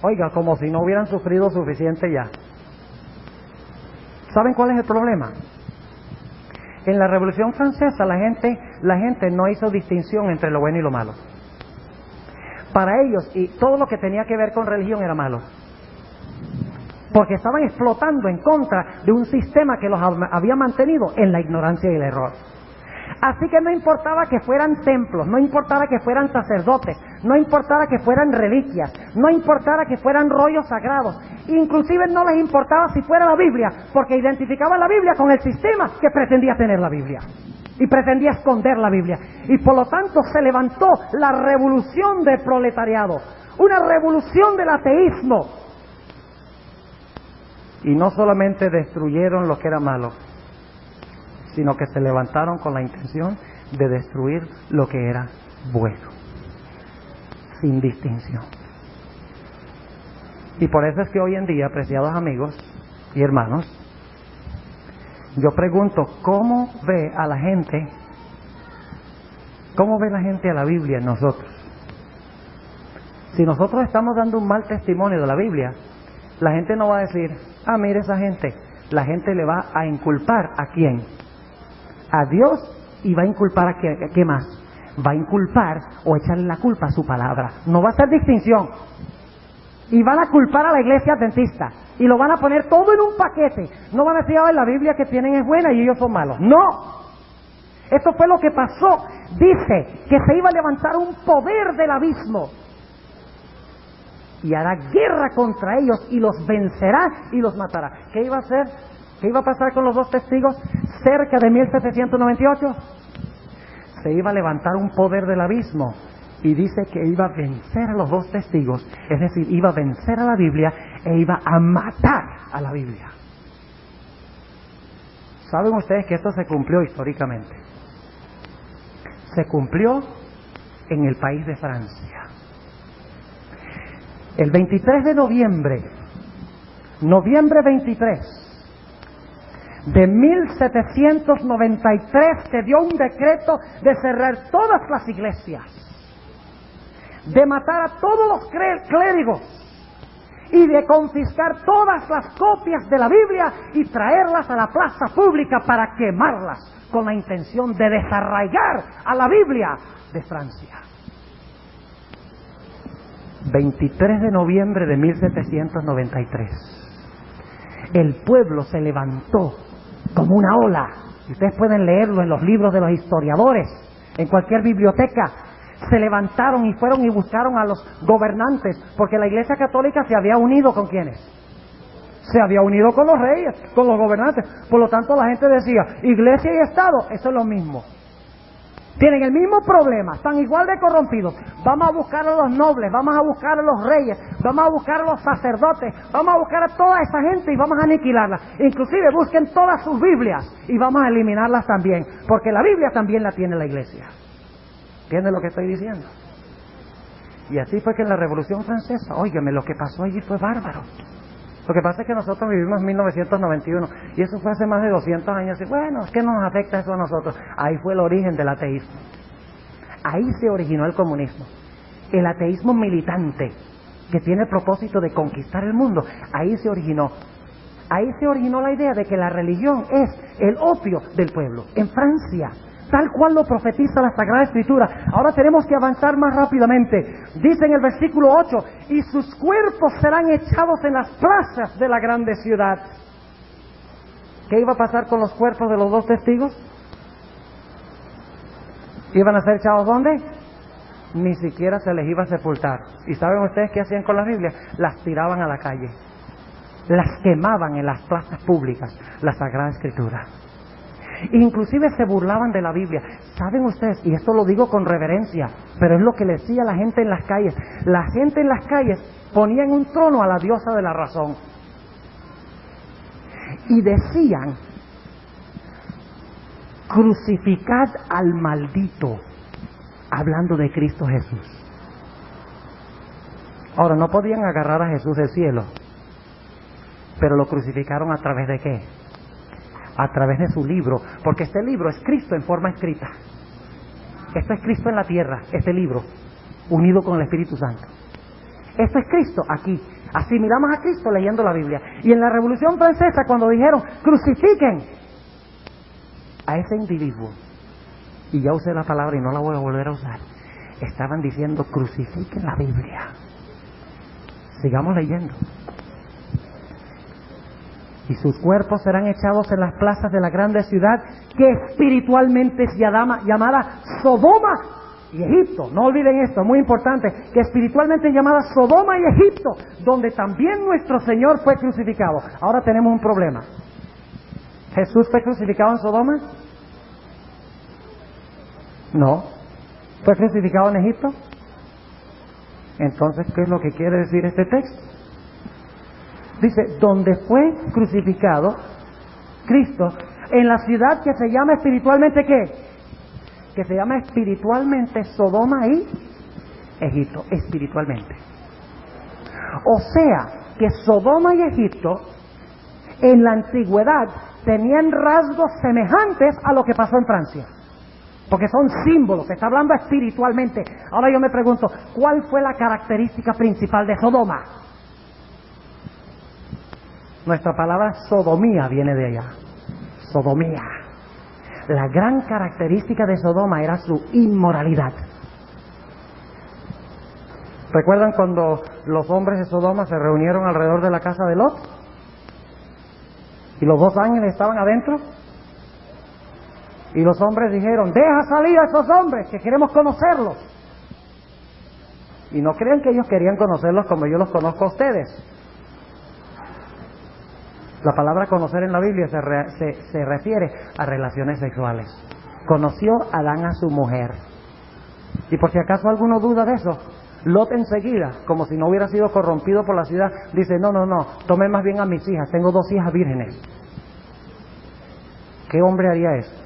Oiga, como si no hubieran sufrido suficiente ya. ¿Saben cuál es el problema? En la Revolución Francesa la gente no hizo distinción entre lo bueno y lo malo. Para ellos, y todo lo que tenía que ver con religión era malo. Porque estaban explotando en contra de un sistema que los había mantenido en la ignorancia y el error. Así que no importaba que fueran templos, no importara que fueran sacerdotes, no importara que fueran reliquias, no importara que fueran rollos sagrados, inclusive no les importaba si fuera la Biblia, porque identificaban la Biblia con el sistema que pretendía tener la Biblia y pretendía esconder la Biblia. Y por lo tanto se levantó la revolución del proletariado, una revolución del ateísmo. Y no solamente destruyeron lo que era malo, sino que se levantaron con la intención de destruir lo que era bueno, sin distinción. Y por eso es que hoy en día, apreciados amigos y hermanos, yo pregunto, ¿cómo ve la gente a la Biblia en nosotros? Si nosotros estamos dando un mal testimonio de la Biblia, la gente no va a decir, ah, mire esa gente. La gente le va a inculpar ¿a quién? A Dios, y va a inculpar a ¿qué más? Va a inculpar o echarle la culpa a su palabra. No va a hacer distinción. Y van a culpar a la iglesia adventista. Y lo van a poner todo en un paquete. No van a decir, la Biblia que tienen es buena y ellos son malos. No. Esto fue lo que pasó. Dice que se iba a levantar un poder del abismo. Y hará guerra contra ellos y los vencerá y los matará. ¿Qué iba a hacer? ¿Qué iba a pasar con los 2 testigos cerca de 1798? se iba a levantar un poder del abismo y dice que iba a vencer a los 2 testigos, es decir, iba a vencer a la Biblia e iba a matar a la Biblia. ¿Saben ustedes que esto se cumplió históricamente? Se cumplió en el país de Francia. El 23 de noviembre 23 de 1793 se dio un decreto de cerrar todas las iglesias, de matar a todos los clérigos y de confiscar todas las copias de la Biblia y traerlas a la plaza pública para quemarlas, con la intención de desarraigar a la Biblia de Francia. 23 de noviembre de 1793. El pueblo se levantó como una ola. Ustedes pueden leerlo en los libros de los historiadores, en cualquier biblioteca. Se levantaron y fueron y buscaron a los gobernantes, porque la Iglesia Católica se había unido ¿con quiénes? Se había unido con los reyes, con los gobernantes. Por lo tanto, la gente decía, Iglesia y Estado, eso es lo mismo. Tienen el mismo problema, están igual de corrompidos. Vamos a buscar a los nobles, vamos a buscar a los reyes, vamos a buscar a los sacerdotes, vamos a buscar a toda esa gente y vamos a aniquilarla. Inclusive busquen todas sus Biblias y vamos a eliminarlas también, porque la Biblia también la tiene la Iglesia. ¿Entienden lo que estoy diciendo? Y así fue que en la Revolución Francesa, óigame, lo que pasó allí fue bárbaro. Lo que pasa es que nosotros vivimos en 1991 y eso fue hace más de 200 años. Y bueno, ¿qué nos afecta eso a nosotros? Ahí fue el origen del ateísmo. Ahí se originó el comunismo. El ateísmo militante, que tiene el propósito de conquistar el mundo, ahí se originó. Ahí se originó la idea de que la religión es el opio del pueblo. En Francia, tal cual lo profetiza la Sagrada Escritura. Ahora tenemos que avanzar más rápidamente. Dice en el versículo 8, y sus cuerpos serán echados en las plazas de la grande ciudad. ¿Qué iba a pasar con los cuerpos de los 2 testigos? ¿Iban a ser echados dónde? Ni siquiera se les iba a sepultar. ¿Y saben ustedes qué hacían con las Biblias? Las tiraban a la calle. Las quemaban en las plazas públicas, la Sagrada Escritura. Inclusive se burlaban de la Biblia. ¿Saben ustedes? Y esto lo digo con reverencia, pero es lo que le decía la gente en las calles. La gente en las calles ponía en un trono a la diosa de la razón. Y decían, crucificad al maldito, hablando de Cristo Jesús. Ahora, no podían agarrar a Jesús del cielo, pero lo crucificaron a través de ¿qué? A través de su libro, porque este libro es Cristo en forma escrita. Esto es Cristo en la tierra, este libro, unido con el Espíritu Santo. Esto es Cristo aquí. Asimilamos a Cristo leyendo la Biblia. Y en la Revolución Francesa, cuando dijeron, crucifiquen a ese individuo, y ya usé la palabra y no la voy a volver a usar, estaban diciendo, crucifiquen la Biblia. Sigamos leyendo. Y sus cuerpos serán echados en las plazas de la grande ciudad, que espiritualmente es llamada Sodoma y Egipto. No olviden esto, muy importante, que espiritualmente es llamada Sodoma y Egipto, donde también nuestro Señor fue crucificado. Ahora tenemos un problema. ¿Jesús fue crucificado en Sodoma? No. ¿Fue crucificado en Egipto? Entonces, ¿qué es lo que quiere decir este texto? Dice, donde fue crucificado Cristo, en la ciudad que se llama espiritualmente ¿qué? Que se llama espiritualmente Sodoma y Egipto, espiritualmente. O sea, que Sodoma y Egipto en la antigüedad tenían rasgos semejantes a lo que pasó en Francia. Porque son símbolos, se está hablando espiritualmente. Ahora yo me pregunto, ¿cuál fue la característica principal de Sodoma? Nuestra palabra sodomía viene de allá. Sodomía. La gran característica de Sodoma era su inmoralidad. ¿Recuerdan cuando los hombres de Sodoma se reunieron alrededor de la casa de Lot? Y los 2 ángeles estaban adentro. Y los hombres dijeron, deja salir a esos hombres, que queremos conocerlos. Y no crean que ellos querían conocerlos como yo los conozco a ustedes. La palabra conocer en la Biblia se refiere a relaciones sexuales. conoció Adán a su mujer. Y por si acaso alguno duda de eso, Lot enseguida, como si no hubiera sido corrompido por la ciudad, dice, no, tomé más bien a mis hijas, tengo 2 hijas vírgenes. ¿Qué hombre haría eso?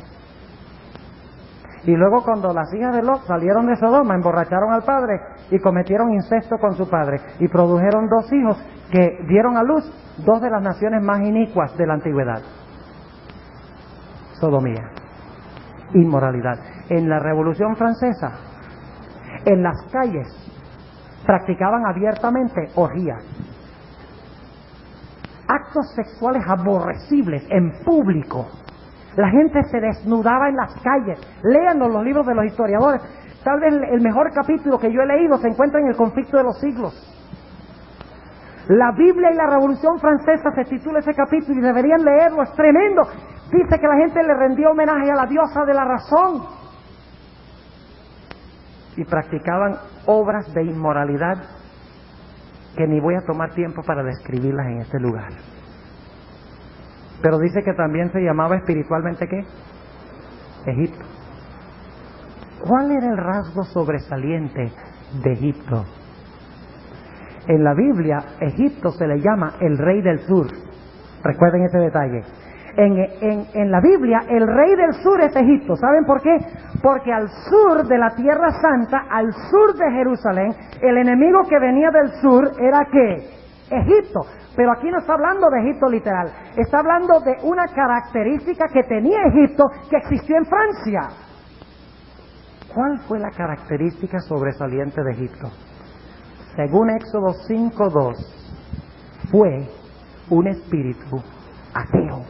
Y luego cuando las hijas de Lot salieron de Sodoma, emborracharon al padre y cometieron incesto con su padre y produjeron 2 hijos que dieron a luz 2 de las naciones más inicuas de la antigüedad. Sodomía, inmoralidad. En la Revolución Francesa, en las calles, practicaban abiertamente orgías, actos sexuales aborrecibles en público. La gente se desnudaba en las calles. Léanos los libros de los historiadores. Tal vez el mejor capítulo que yo he leído se encuentra en el Conflicto de los Siglos. La Biblia y la Revolución Francesa se titula ese capítulo y deberían leerlo, es tremendo. Dice que la gente le rendía homenaje a la diosa de la razón y practicaban obras de inmoralidad que ni voy a tomar tiempo para describirlas en este lugar. Pero dice que también se llamaba espiritualmente ¿qué? Egipto. ¿Cuál era el rasgo sobresaliente de Egipto? En la Biblia, Egipto se le llama el rey del sur. Recuerden ese detalle. En la Biblia, el rey del sur es Egipto. ¿Saben por qué? Porque al sur de la Tierra Santa, al sur de Jerusalén, el enemigo que venía del sur era ¿qué? Egipto. Pero aquí no está hablando de Egipto literal. Está hablando de una característica que tenía Egipto que existió en Francia. ¿Cuál fue la característica sobresaliente de Egipto? Según Éxodo 5:2, fue un espíritu ateo.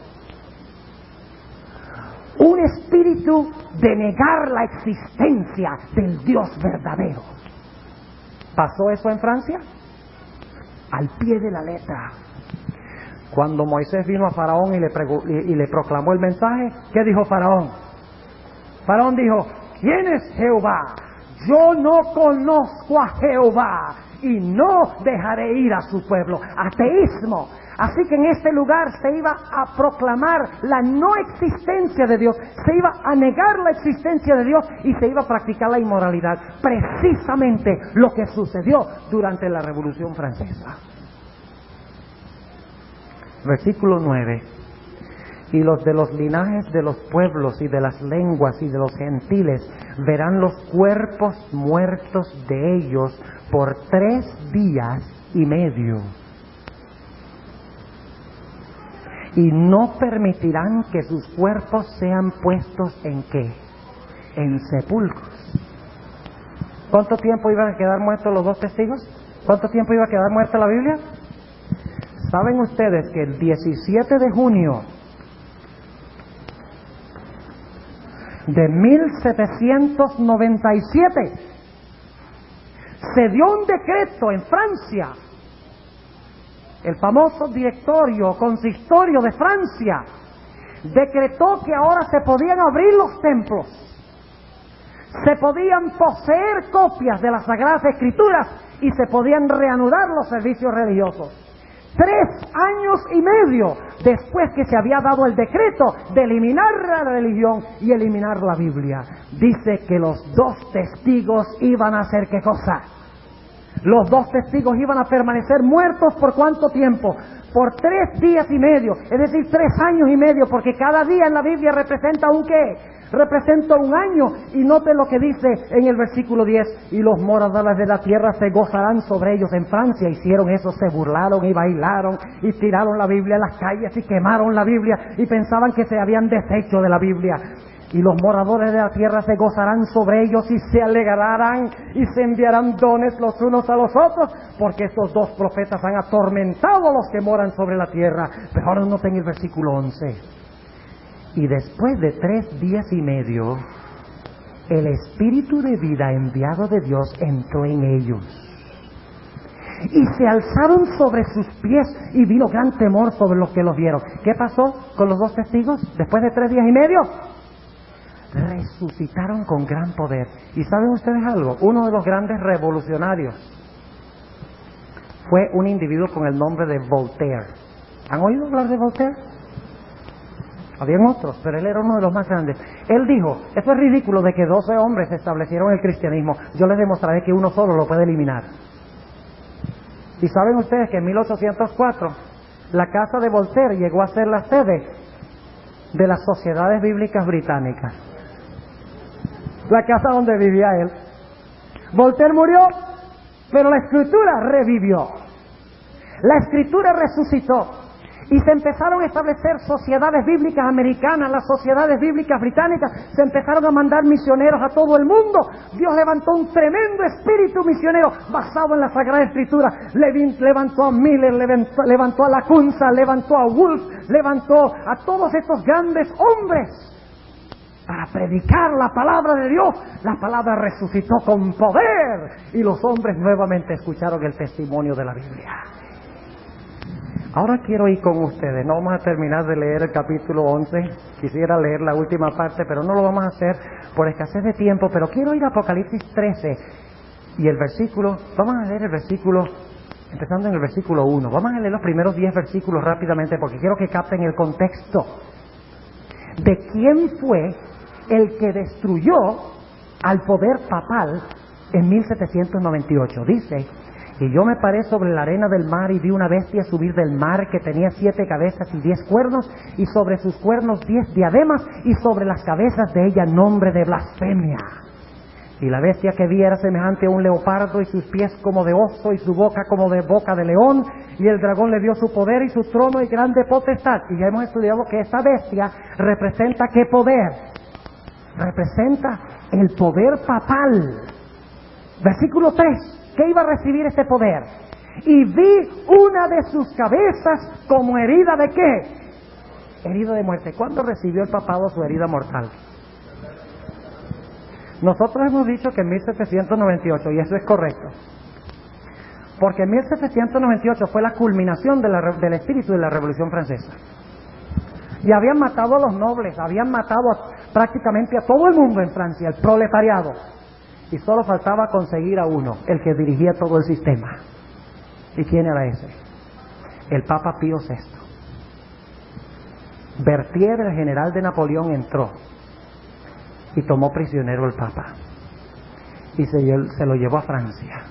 Un espíritu de negar la existencia del Dios verdadero. ¿Pasó eso en Francia? Al pie de la letra. Cuando Moisés vino a Faraón y le proclamó el mensaje, ¿qué dijo Faraón? Faraón dijo, ¿quién es Jehová? Yo no conozco a Jehová y no dejaré ir a su pueblo. Ateísmo. Así que en este lugar se iba a proclamar la no existencia de Dios, se iba a negar la existencia de Dios y se iba a practicar la inmoralidad. Precisamente lo que sucedió durante la Revolución Francesa. Versículo 9. Y los de los linajes de los pueblos y de las lenguas y de los gentiles verán los cuerpos muertos de ellos por 3 días y medio. Y no permitirán que sus cuerpos sean puestos ¿en qué? En sepulcros. ¿Cuánto tiempo iban a quedar muertos los 2 testigos? ¿Cuánto tiempo iba a quedar muerta la Biblia? ¿Saben ustedes que el 17 de junio de 1797 se dio un decreto en Francia? El famoso directorio, consistorio de Francia, decretó que ahora se podían abrir los templos, se podían poseer copias de las Sagradas Escrituras y se podían reanudar los servicios religiosos. 3 años y medio después que se había dado el decreto de eliminar la religión y eliminar la Biblia. Dice que los 2 testigos iban a hacer ¿qué cosa? Los 2 testigos iban a permanecer muertos ¿por cuánto tiempo? Por 3 días y medio, es decir, 3 años y medio, porque cada día en la Biblia representa un ¿qué? Representa un año. Y noten lo que dice en el versículo 10, y los moradores de la tierra se gozarán sobre ellos. En Francia hicieron eso, se burlaron y bailaron y tiraron la Biblia en las calles y quemaron la Biblia y pensaban que se habían deshecho de la Biblia. Y los moradores de la tierra se gozarán sobre ellos y se alegrarán y se enviarán dones los unos a los otros, porque estos 2 profetas han atormentado a los que moran sobre la tierra. Pero ahora noten el versículo 11. Y después de 3 días y medio, el espíritu de vida enviado de Dios entró en ellos. Y se alzaron sobre sus pies y vino gran temor sobre los que los vieron. ¿Qué pasó con los 2 testigos después de 3 días y medio? Resucitaron con gran poder. ¿Y saben ustedes algo? Uno de los grandes revolucionarios fue un individuo con el nombre de Voltaire. ¿Han oído hablar de Voltaire? Habían otros, pero él era uno de los más grandes. Él dijo, eso es ridículo de que 12 hombres establecieron el cristianismo. Yo les demostraré que uno solo lo puede eliminar. Y saben ustedes que en 1804 la casa de Voltaire llegó a ser la sede de las sociedades bíblicas británicas. La casa donde vivía él. Voltaire murió, pero la escritura revivió. La escritura resucitó. Y se empezaron a establecer sociedades bíblicas americanas, las sociedades bíblicas británicas, se empezaron a mandar misioneros a todo el mundo. Dios levantó un tremendo espíritu misionero basado en la Sagrada Escritura. Levantó a Miller, levantó a Lacunza, levantó a Wolf, levantó a todos estos grandes hombres para predicar la palabra de Dios. La palabra resucitó con poder y los hombres nuevamente escucharon el testimonio de la Biblia. Ahora quiero ir con ustedes, no vamos a terminar de leer el capítulo 11, quisiera leer la última parte, pero no lo vamos a hacer por escasez de tiempo, pero quiero ir a Apocalipsis 13 y el versículo, vamos a leer el versículo, empezando en el versículo 1, vamos a leer los primeros 10 versículos rápidamente porque quiero que capten el contexto de quién fue el que destruyó al poder papal en 1798. Dice: y yo me paré sobre la arena del mar y vi una bestia subir del mar que tenía 7 cabezas y 10 cuernos, y sobre sus cuernos 10 diademas, y sobre las cabezas de ella nombre de blasfemia. Y la bestia que vi era semejante a un leopardo, y sus pies como de oso, y su boca como de boca de león, y el dragón le dio su poder y su trono y grande potestad. Y ya hemos estudiado que esta bestia representa ¿qué poder? Representa el poder papal. Versículo 3. ¿Qué iba a recibir este poder? Y vi una de sus cabezas como herida ¿de qué? Herida de muerte. ¿Cuándo recibió el papado su herida mortal? Nosotros hemos dicho que en 1798, y eso es correcto. Porque en 1798 fue la culminación del espíritu de la Revolución Francesa. Y habían matado a los nobles, habían matado prácticamente a todo el mundo en Francia, el proletariado. Y solo faltaba conseguir a uno, el que dirigía todo el sistema. ¿Y quién era ese? El Papa Pío VI. Berthier, el general de Napoleón, entró y tomó prisionero al Papa. Y se lo llevó a Francia.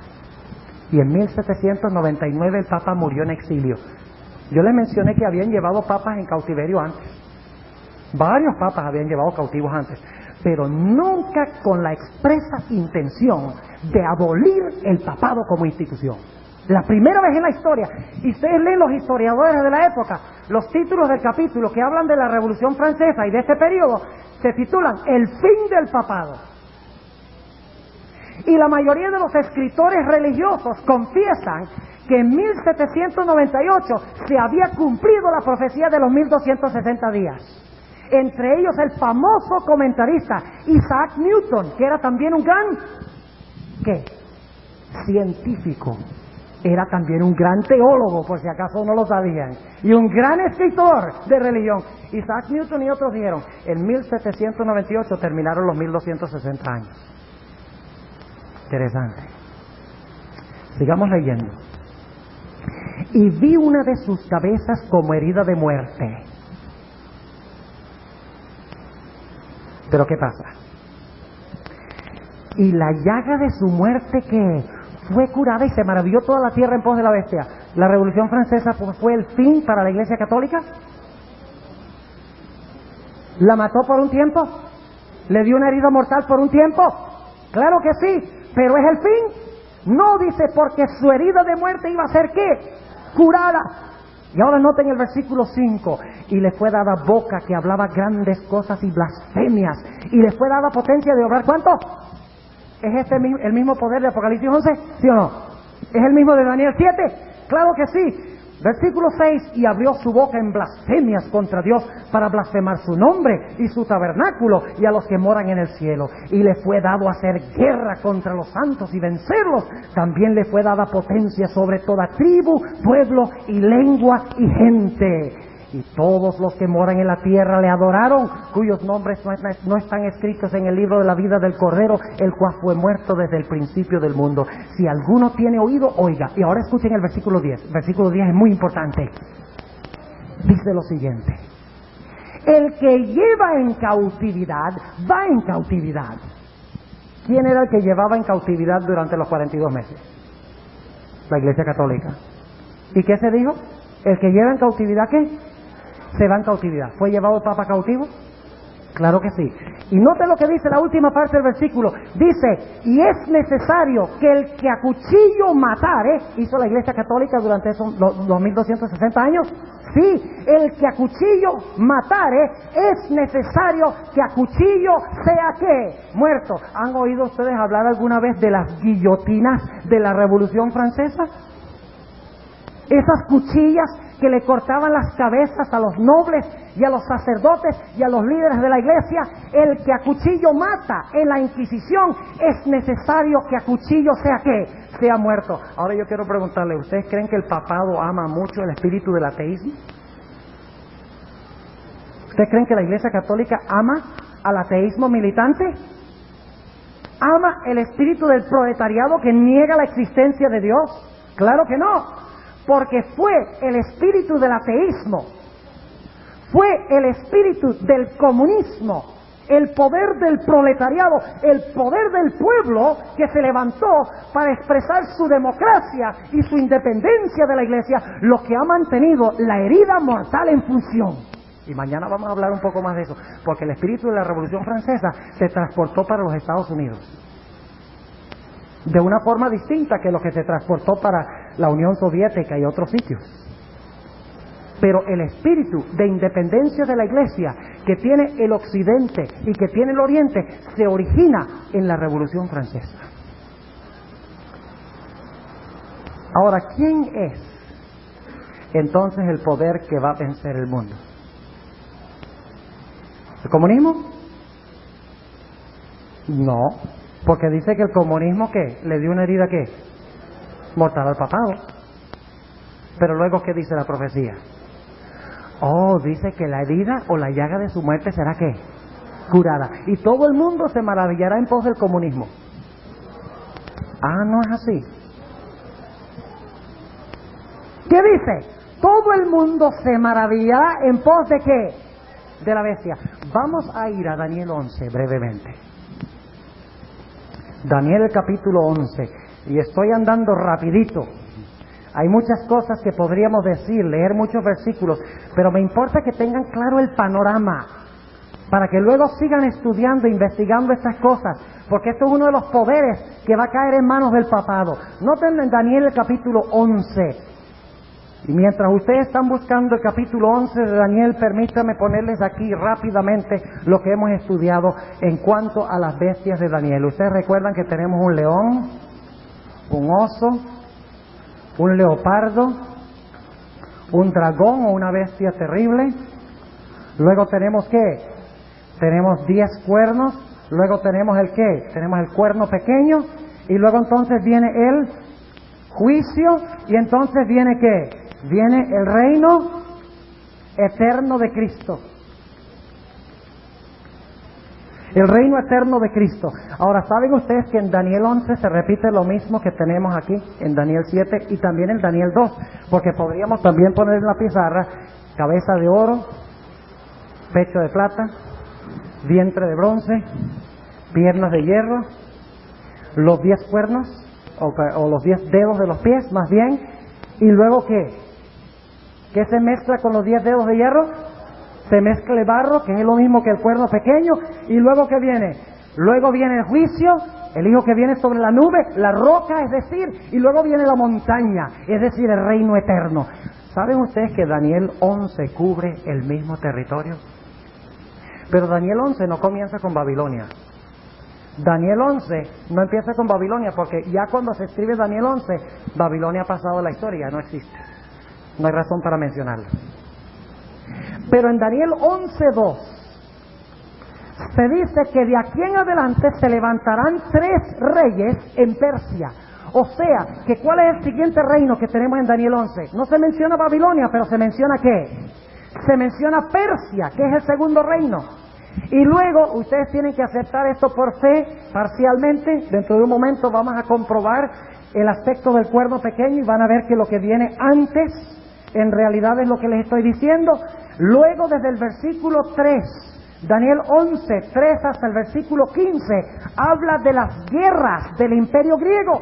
Y en 1799 el Papa murió en exilio. Yo les mencioné que habían llevado papas en cautiverio antes. Varios papas habían llevado cautivos antes, pero nunca con la expresa intención de abolir el papado como institución. La primera vez en la historia, y ustedes leen los historiadores de la época, los títulos del capítulo que hablan de la Revolución Francesa y de este periodo, se titulan El fin del papado. Y la mayoría de los escritores religiosos confiesan que en 1798 se había cumplido la profecía de los 1260 días. Entre ellos el famoso comentarista Isaac Newton, que era también un gran ¿qué? Científico. Era también un gran teólogo, por si acaso no lo sabían, y un gran escritor de religión. Isaac Newton y otros dijeron, en 1798 terminaron los 1260 años. Interesante. Sigamos leyendo. Y vi una de sus cabezas como herida de muerte. Pero ¿qué pasa? Y la llaga de su muerte que fue curada y se maravilló toda la tierra en pos de la bestia. ¿La Revolución Francesa fue el fin para la Iglesia Católica? ¿La mató por un tiempo? ¿Le dio una herida mortal por un tiempo? Claro que sí, pero ¿es el fin? No, dice, porque su herida de muerte iba a ser ¿qué? Curada. Y ahora noten el versículo 5. Y le fue dada boca que hablaba grandes cosas y blasfemias. Y le fue dada potencia de obrar ¿cuánto? ¿Es este el mismo poder de Apocalipsis 11? ¿Sí o no? ¿Es el mismo de Daniel 7? Claro que sí. Versículo 6. Y abrió su boca en blasfemias contra Dios para blasfemar su nombre y su tabernáculo y a los que moran en el cielo. Y le fue dado hacer guerra contra los santos y vencerlos. También le fue dada potencia sobre toda tribu, pueblo y lengua y gente. Y todos los que moran en la tierra le adoraron, cuyos nombres no están escritos en el libro de la vida del Cordero, el cual fue muerto desde el principio del mundo. Si alguno tiene oído, oiga. Y ahora escuchen el versículo 10. Versículo 10 es muy importante. Dice lo siguiente. El que lleva en cautividad, va en cautividad. ¿Quién era el que llevaba en cautividad durante los 42 meses? La Iglesia Católica. ¿Y qué se dijo? El que lleva en cautividad, ¿qué? Se va en cautividad. ¿Fue llevado el Papa cautivo? Claro que sí. Y note lo que dice la última parte del versículo. Dice, y es necesario que el que a cuchillo matare, hizo la Iglesia Católica durante esos 2260 años. Sí, el que a cuchillo matare, es necesario que a cuchillo sea ¿qué? Muerto. ¿Han oído ustedes hablar alguna vez de las guillotinas de la Revolución Francesa? Esas cuchillas que le cortaban las cabezas a los nobles y a los sacerdotes y a los líderes de la iglesia. El que a cuchillo mata en la Inquisición, es necesario que a cuchillo sea ¿qué? Sea muerto. Ahora yo quiero preguntarle, ¿ustedes creen que el papado ama mucho el espíritu del ateísmo? ¿Ustedes creen que la Iglesia Católica ama al ateísmo militante? ¿Ama el espíritu del proletariado que niega la existencia de Dios? Claro que no. Porque fue el espíritu del ateísmo, fue el espíritu del comunismo, el poder del proletariado, el poder del pueblo que se levantó para expresar su democracia y su independencia de la iglesia, lo que ha mantenido la herida mortal en función. Y mañana vamos a hablar un poco más de eso, porque el espíritu de la Revolución Francesa se transportó para los Estados Unidos de una forma distinta que lo que se transportó para la Unión Soviética y otros sitios. Pero el espíritu de independencia de la iglesia que tiene el occidente y que tiene el oriente se origina en la Revolución Francesa. Ahora, ¿quién es entonces el poder que va a vencer el mundo? ¿El comunismo? No, porque dice que el comunismo ¿qué? Le dio una herida ¿qué? Mortal al papado. Pero luego ¿qué dice la profecía? Oh, dice que la herida o la llaga de su muerte será ¿qué? Curada. Y todo el mundo se maravillará en pos del comunismo. Ah, no es así. ¿Qué dice? Todo el mundo se maravillará en pos de ¿qué? De la bestia. Vamos a ir a Daniel 11 brevemente. Daniel el capítulo 11. Y estoy andando rapidito. Hay muchas cosas que podríamos decir, leer muchos versículos, pero me importa que tengan claro el panorama, para que luego sigan estudiando, investigando estas cosas, porque esto es uno de los poderes que va a caer en manos del papado. Noten en Daniel el capítulo 11. Y mientras ustedes están buscando el capítulo 11 de Daniel, permítanme ponerles aquí rápidamente lo que hemos estudiado en cuanto a las bestias de Daniel. Ustedes recuerdan que tenemos un león, un oso, un leopardo, un dragón o una bestia terrible. Luego tenemos ¿qué? Tenemos 10 cuernos. Luego tenemos el ¿qué? Tenemos el cuerno pequeño. Y luego entonces viene el juicio. Y entonces viene ¿qué? Viene el reino eterno de Cristo. El reino eterno de Cristo. Ahora, ¿saben ustedes que en Daniel 11 se repite lo mismo que tenemos aquí en Daniel 7 y también en Daniel 2? Porque podríamos también poner en la pizarra cabeza de oro, pecho de plata, vientre de bronce, piernas de hierro, los 10 cuernos, o los 10 dedos de los pies, más bien, y luego ¿qué? ¿Qué se mezcla con los 10 dedos de hierro? Se mezcla el barro, que es lo mismo que el cuerno pequeño, y luego ¿qué viene? Luego viene el juicio, el hijo que viene sobre la nube, la roca, es decir, y luego viene la montaña, es decir, el reino eterno. ¿Saben ustedes que Daniel 11 cubre el mismo territorio? Pero Daniel 11 no comienza con Babilonia. Daniel 11 no empieza con Babilonia, porque ya cuando se escribe Daniel 11, Babilonia ha pasado a la historia, no existe. No hay razón para mencionarlo. Pero en Daniel 11:2 se dice que de aquí en adelante se levantarán 3 reyes en Persia. O sea, que ¿cuál es el siguiente reino que tenemos en Daniel 11? No se menciona Babilonia, pero se menciona ¿qué? Se menciona Persia, que es el segundo reino. Y luego ustedes tienen que aceptar esto por fe, parcialmente. Dentro de un momento vamos a comprobar el aspecto del cuerno pequeño y van a ver que lo que viene antes en realidad es lo que les estoy diciendo. Luego desde el versículo 3, Daniel 11, 3 hasta el versículo 15, habla de las guerras del imperio griego.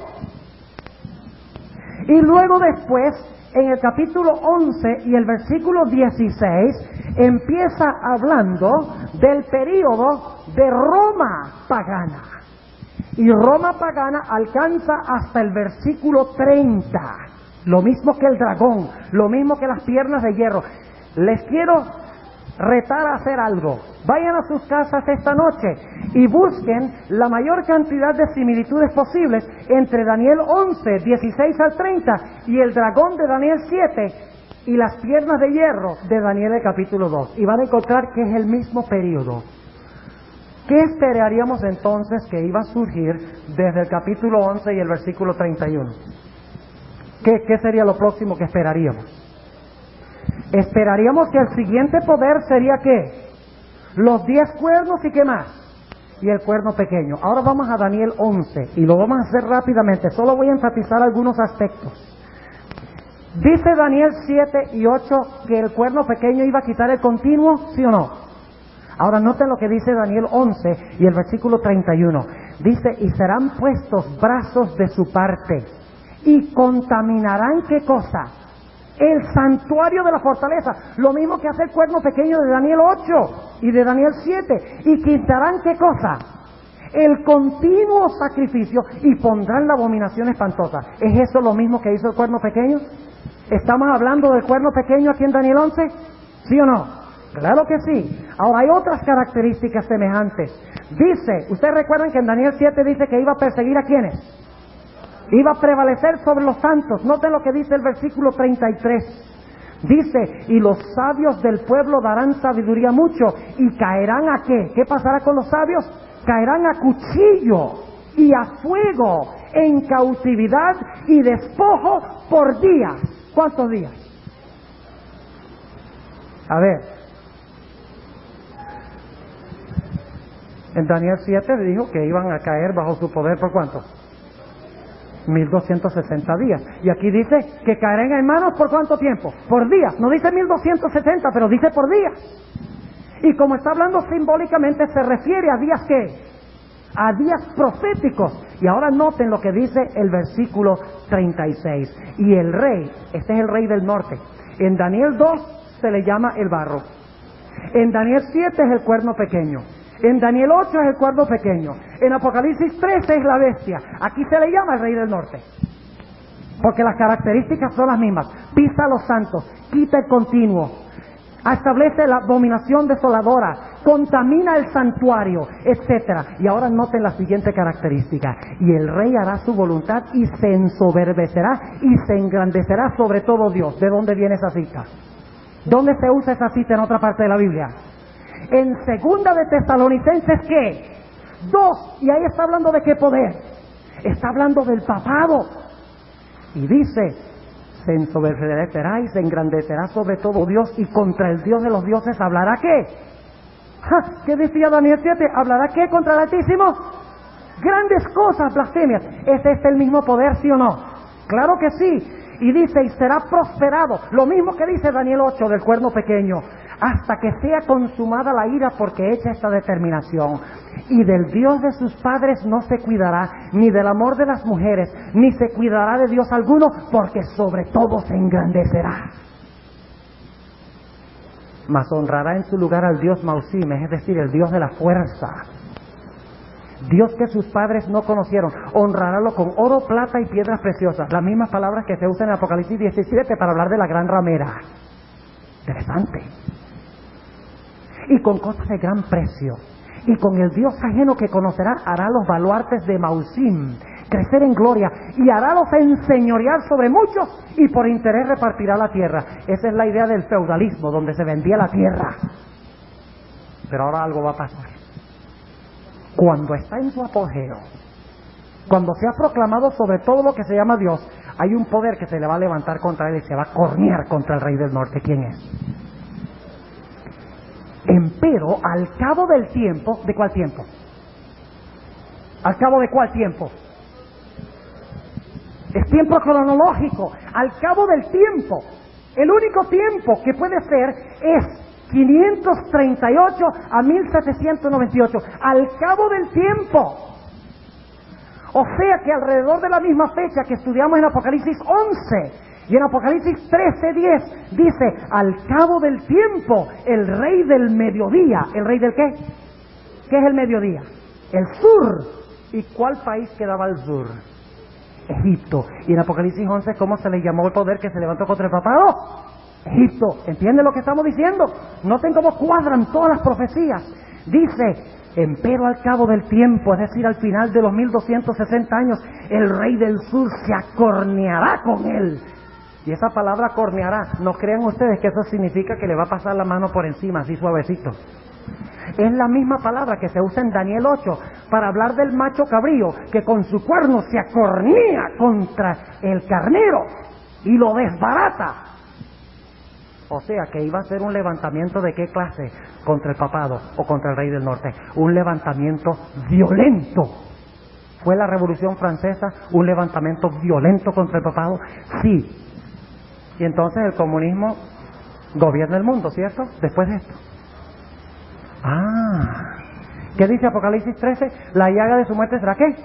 Y luego después, en el capítulo 11 y el versículo 16, empieza hablando del período de Roma pagana. Y Roma pagana alcanza hasta el versículo 30. Lo mismo que el dragón, lo mismo que las piernas de hierro. Les quiero retar a hacer algo. Vayan a sus casas esta noche y busquen la mayor cantidad de similitudes posibles entre Daniel 11, 16 al 30 y el dragón de Daniel 7 y las piernas de hierro de Daniel el capítulo 2. Y van a encontrar que es el mismo periodo. ¿Qué esperaríamos entonces que iba a surgir desde el capítulo 11 y el versículo 31? ¿Qué sería lo próximo que esperaríamos? Esperaríamos que el siguiente poder sería ¿qué? Los 10 cuernos y ¿qué más? Y el cuerno pequeño. Ahora vamos a Daniel 11 y lo vamos a hacer rápidamente. Solo voy a enfatizar algunos aspectos. Dice Daniel 7 y 8 que el cuerno pequeño iba a quitar el continuo, ¿sí o no? Ahora noten lo que dice Daniel 11 y el versículo 31. Dice, y serán puestos brazos de su parte y contaminarán ¿qué cosa? El santuario de la fortaleza. Lo mismo que hace el cuerno pequeño de Daniel 8 y de Daniel 7. Y quitarán ¿qué cosa? El continuo sacrificio y pondrán la abominación espantosa. ¿Es eso lo mismo que hizo el cuerno pequeño? ¿Estamos hablando del cuerno pequeño aquí en Daniel 11? ¿Sí o no? Claro que sí. Ahora hay otras características semejantes. Dice, ustedes recuerdan que en Daniel 7 dice que iba a perseguir ¿a quiénes? Iba a prevalecer sobre los santos. Noten lo que dice el versículo 33. Dice, y los sabios del pueblo darán sabiduría mucho. ¿Y caerán a qué? ¿Qué pasará con los sabios? Caerán a cuchillo y a fuego, en cautividad y despojo por días. ¿Cuántos días? A ver. En Daniel 7 dijo que iban a caer bajo su poder ¿por cuánto? 1260 días. Y aquí dice que caerán en manos ¿por cuánto tiempo? Por días. No dice 1260, pero dice por días. Y como está hablando simbólicamente, se refiere a días ¿qué? A días proféticos. Y ahora noten lo que dice el versículo 36. Y el rey, este es el rey del norte. En Daniel 2 se le llama el barro. En Daniel 7 es el cuerno pequeño. En Daniel 8 es el cuerno pequeño. En Apocalipsis 13 es la bestia. Aquí se le llama el rey del norte. Porque las características son las mismas. Pisa a los santos, quita el continuo, establece la abominación desoladora, contamina el santuario, etcétera. Y ahora noten la siguiente característica. Y el rey hará su voluntad y se ensoberbecerá y se engrandecerá sobre todo Dios. ¿De dónde viene esa cita? ¿Dónde se usa esa cita en otra parte de la Biblia? En segunda de Tesalonicenses, ¿qué? 2, y ahí está hablando de qué poder. Está hablando del papado. Y dice, se ensoberbecerá y se engrandecerá sobre todo Dios, y contra el Dios de los dioses hablará ¿qué? ¿Qué decía Daniel 7? ¿Hablará qué contra el Altísimo? Grandes cosas, blasfemias. ¿Es este el mismo poder, sí o no? Claro que sí. Y dice, y será prosperado. Lo mismo que dice Daniel 8 del cuerno pequeño. Hasta que sea consumada la ira, porque hecha esta determinación. Y del Dios de sus padres no se cuidará, ni del amor de las mujeres, ni se cuidará de Dios alguno, porque sobre todo se engrandecerá. Mas honrará en su lugar al Dios Mausim, es decir, el Dios de la fuerza. Dios que sus padres no conocieron. Honrarálo con oro, plata y piedras preciosas. Las mismas palabras que se usan en Apocalipsis 17 para hablar de la gran ramera. Interesante. Y con cosas de gran precio. Y con el Dios ajeno que conocerá, hará los baluartes de Mausim crecer en gloria, y harálos enseñorear sobre muchos, y por interés repartirá la tierra. Esa es la idea del feudalismo, donde se vendía la tierra. Pero ahora algo va a pasar. Cuando está en su apogeo, cuando se ha proclamado sobre todo lo que se llama Dios, hay un poder que se le va a levantar contra él y se va a cornear contra el rey del norte. ¿Quién es? Empero, al cabo del tiempo, ¿de cuál tiempo? ¿Al cabo de cuál tiempo? Es tiempo cronológico. Al cabo del tiempo. El único tiempo que puede ser es 538 a 1798, al cabo del tiempo. O sea que alrededor de la misma fecha que estudiamos en Apocalipsis 11 y en Apocalipsis 13:10, dice, al cabo del tiempo, el rey del mediodía. ¿El rey del qué? ¿Qué es el mediodía? El sur. ¿Y cuál país quedaba al sur? Egipto. Y en Apocalipsis 11, ¿cómo se le llamó el poder que se levantó contra el papado? Egipto. ¿Entienden lo que estamos diciendo? Noten cómo cuadran todas las profecías. Dice, empero al cabo del tiempo, es decir, al final de los 1260 años, el rey del sur se acorneará con él. Y esa palabra corneará, no crean ustedes que eso significa que le va a pasar la mano por encima, así suavecito. Es la misma palabra que se usa en Daniel 8 para hablar del macho cabrío que con su cuerno se acornea contra el carnero y lo desbarata. O sea que iba a ser un levantamiento de qué clase contra el papado o contra el rey del norte. Un levantamiento violento. ¿Fue la Revolución Francesa un levantamiento violento contra el papado? Sí. Y entonces el comunismo gobierna el mundo, ¿cierto? Después de esto. ¿Qué dice Apocalipsis 13? La llaga de su muerte será ¿qué?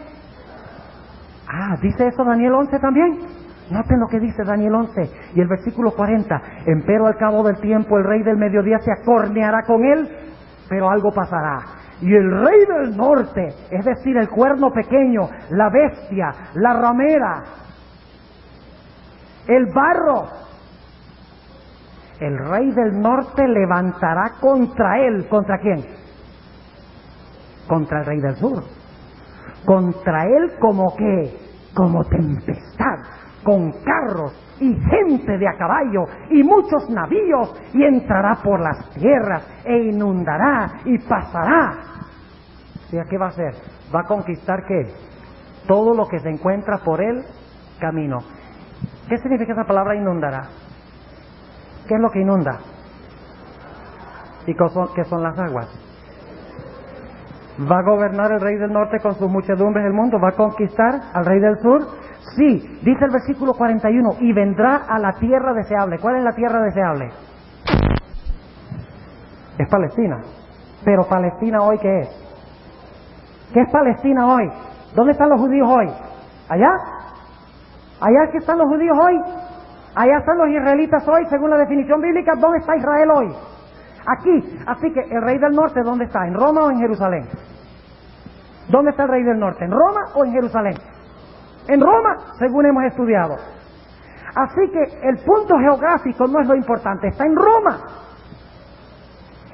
¿Dice eso Daniel 11 también? Noten lo que dice Daniel 11 y el versículo 40. Empero al cabo del tiempo el rey del mediodía se acorneará con él, pero algo pasará. Y el rey del norte, es decir, el cuerno pequeño, la bestia, la ramera, el barro, el rey del norte levantará contra él. ¿Contra quién? Contra el rey del sur. Contra él como qué, como tempestad, con carros y gente de a caballo y muchos navíos, y entrará por las tierras e inundará y pasará. O sea, ¿qué va a hacer? Va a conquistar ¿qué? Todo lo que se encuentra por el camino. ¿Qué significa esa palabra inundará? ¿Qué es lo que inunda? ¿Y qué son las aguas? ¿Va a gobernar el rey del norte con sus muchedumbres el mundo? ¿Va a conquistar al rey del sur? Sí, dice el versículo 41, y vendrá a la tierra deseable. ¿Cuál es la tierra deseable? Es Palestina. Pero Palestina hoy, ¿qué es? ¿Qué es Palestina hoy? ¿Dónde están los judíos hoy? ¿Allá? ¿Allá es que están los judíos hoy? ¿Allá están los israelitas hoy, según la definición bíblica? ¿Dónde está Israel hoy? Aquí. Así que el rey del norte, ¿dónde está? ¿En Roma o en Jerusalén? ¿Dónde está el rey del norte? ¿En Roma o en Jerusalén? En Roma, según hemos estudiado. Así que el punto geográfico no es lo importante, está en Roma.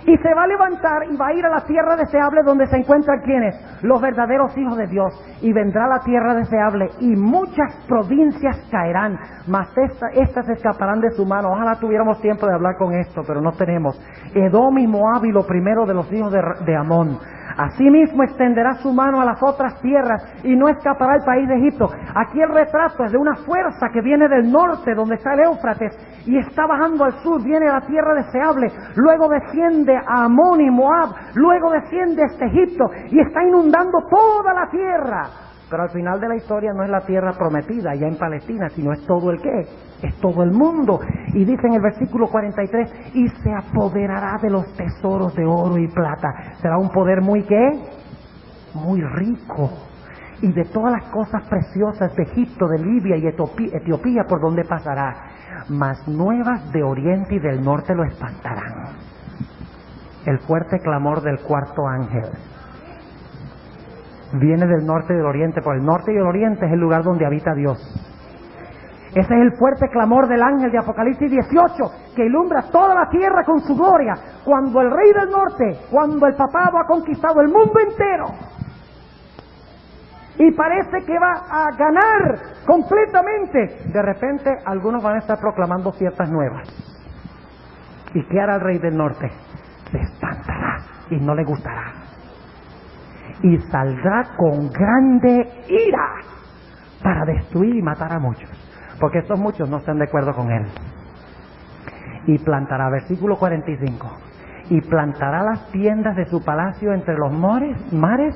Y se va a levantar y va a ir a la tierra deseable donde se encuentran ¿quiénes? Los verdaderos hijos de Dios. Y vendrá la tierra deseable y muchas provincias caerán, mas estas escaparán de su mano. Ojalá tuviéramos tiempo de hablar con esto, pero no tenemos. Edom y Moab y lo primero de los hijos de Amón. Asimismo extenderá su mano a las otras tierras y no escapará el país de Egipto. Aquí el retrato es de una fuerza que viene del norte, donde está el Éufrates, y está bajando al sur, viene a la tierra deseable, luego desciende a Amón y Moab, luego desciende hasta Egipto y está inundando toda la tierra. Pero al final de la historia no es la tierra prometida ya en Palestina, sino es todo el qué, es todo el mundo. Y dice en el versículo 43, y se apoderará de los tesoros de oro y plata. Será un poder muy ¿qué? Muy rico. Y de todas las cosas preciosas de Egipto, de Libia y Etiopía por donde pasará. Mas nuevas de oriente y del norte lo espantarán. El fuerte clamor del cuarto ángel viene del norte y del oriente, por el norte y el oriente es el lugar donde habita Dios. Ese es el fuerte clamor del ángel de Apocalipsis 18, que ilumbra toda la tierra con su gloria, cuando el rey del norte, cuando el papado ha conquistado el mundo entero, y parece que va a ganar completamente, de repente algunos van a estar proclamando ciertas nuevas. ¿Y qué hará el rey del norte? Se espantará y no le gustará. Y saldrá con grande ira para destruir y matar a muchos, porque estos muchos no están de acuerdo con él. Y plantará, versículo 45, y plantará las tiendas de su palacio entre los mares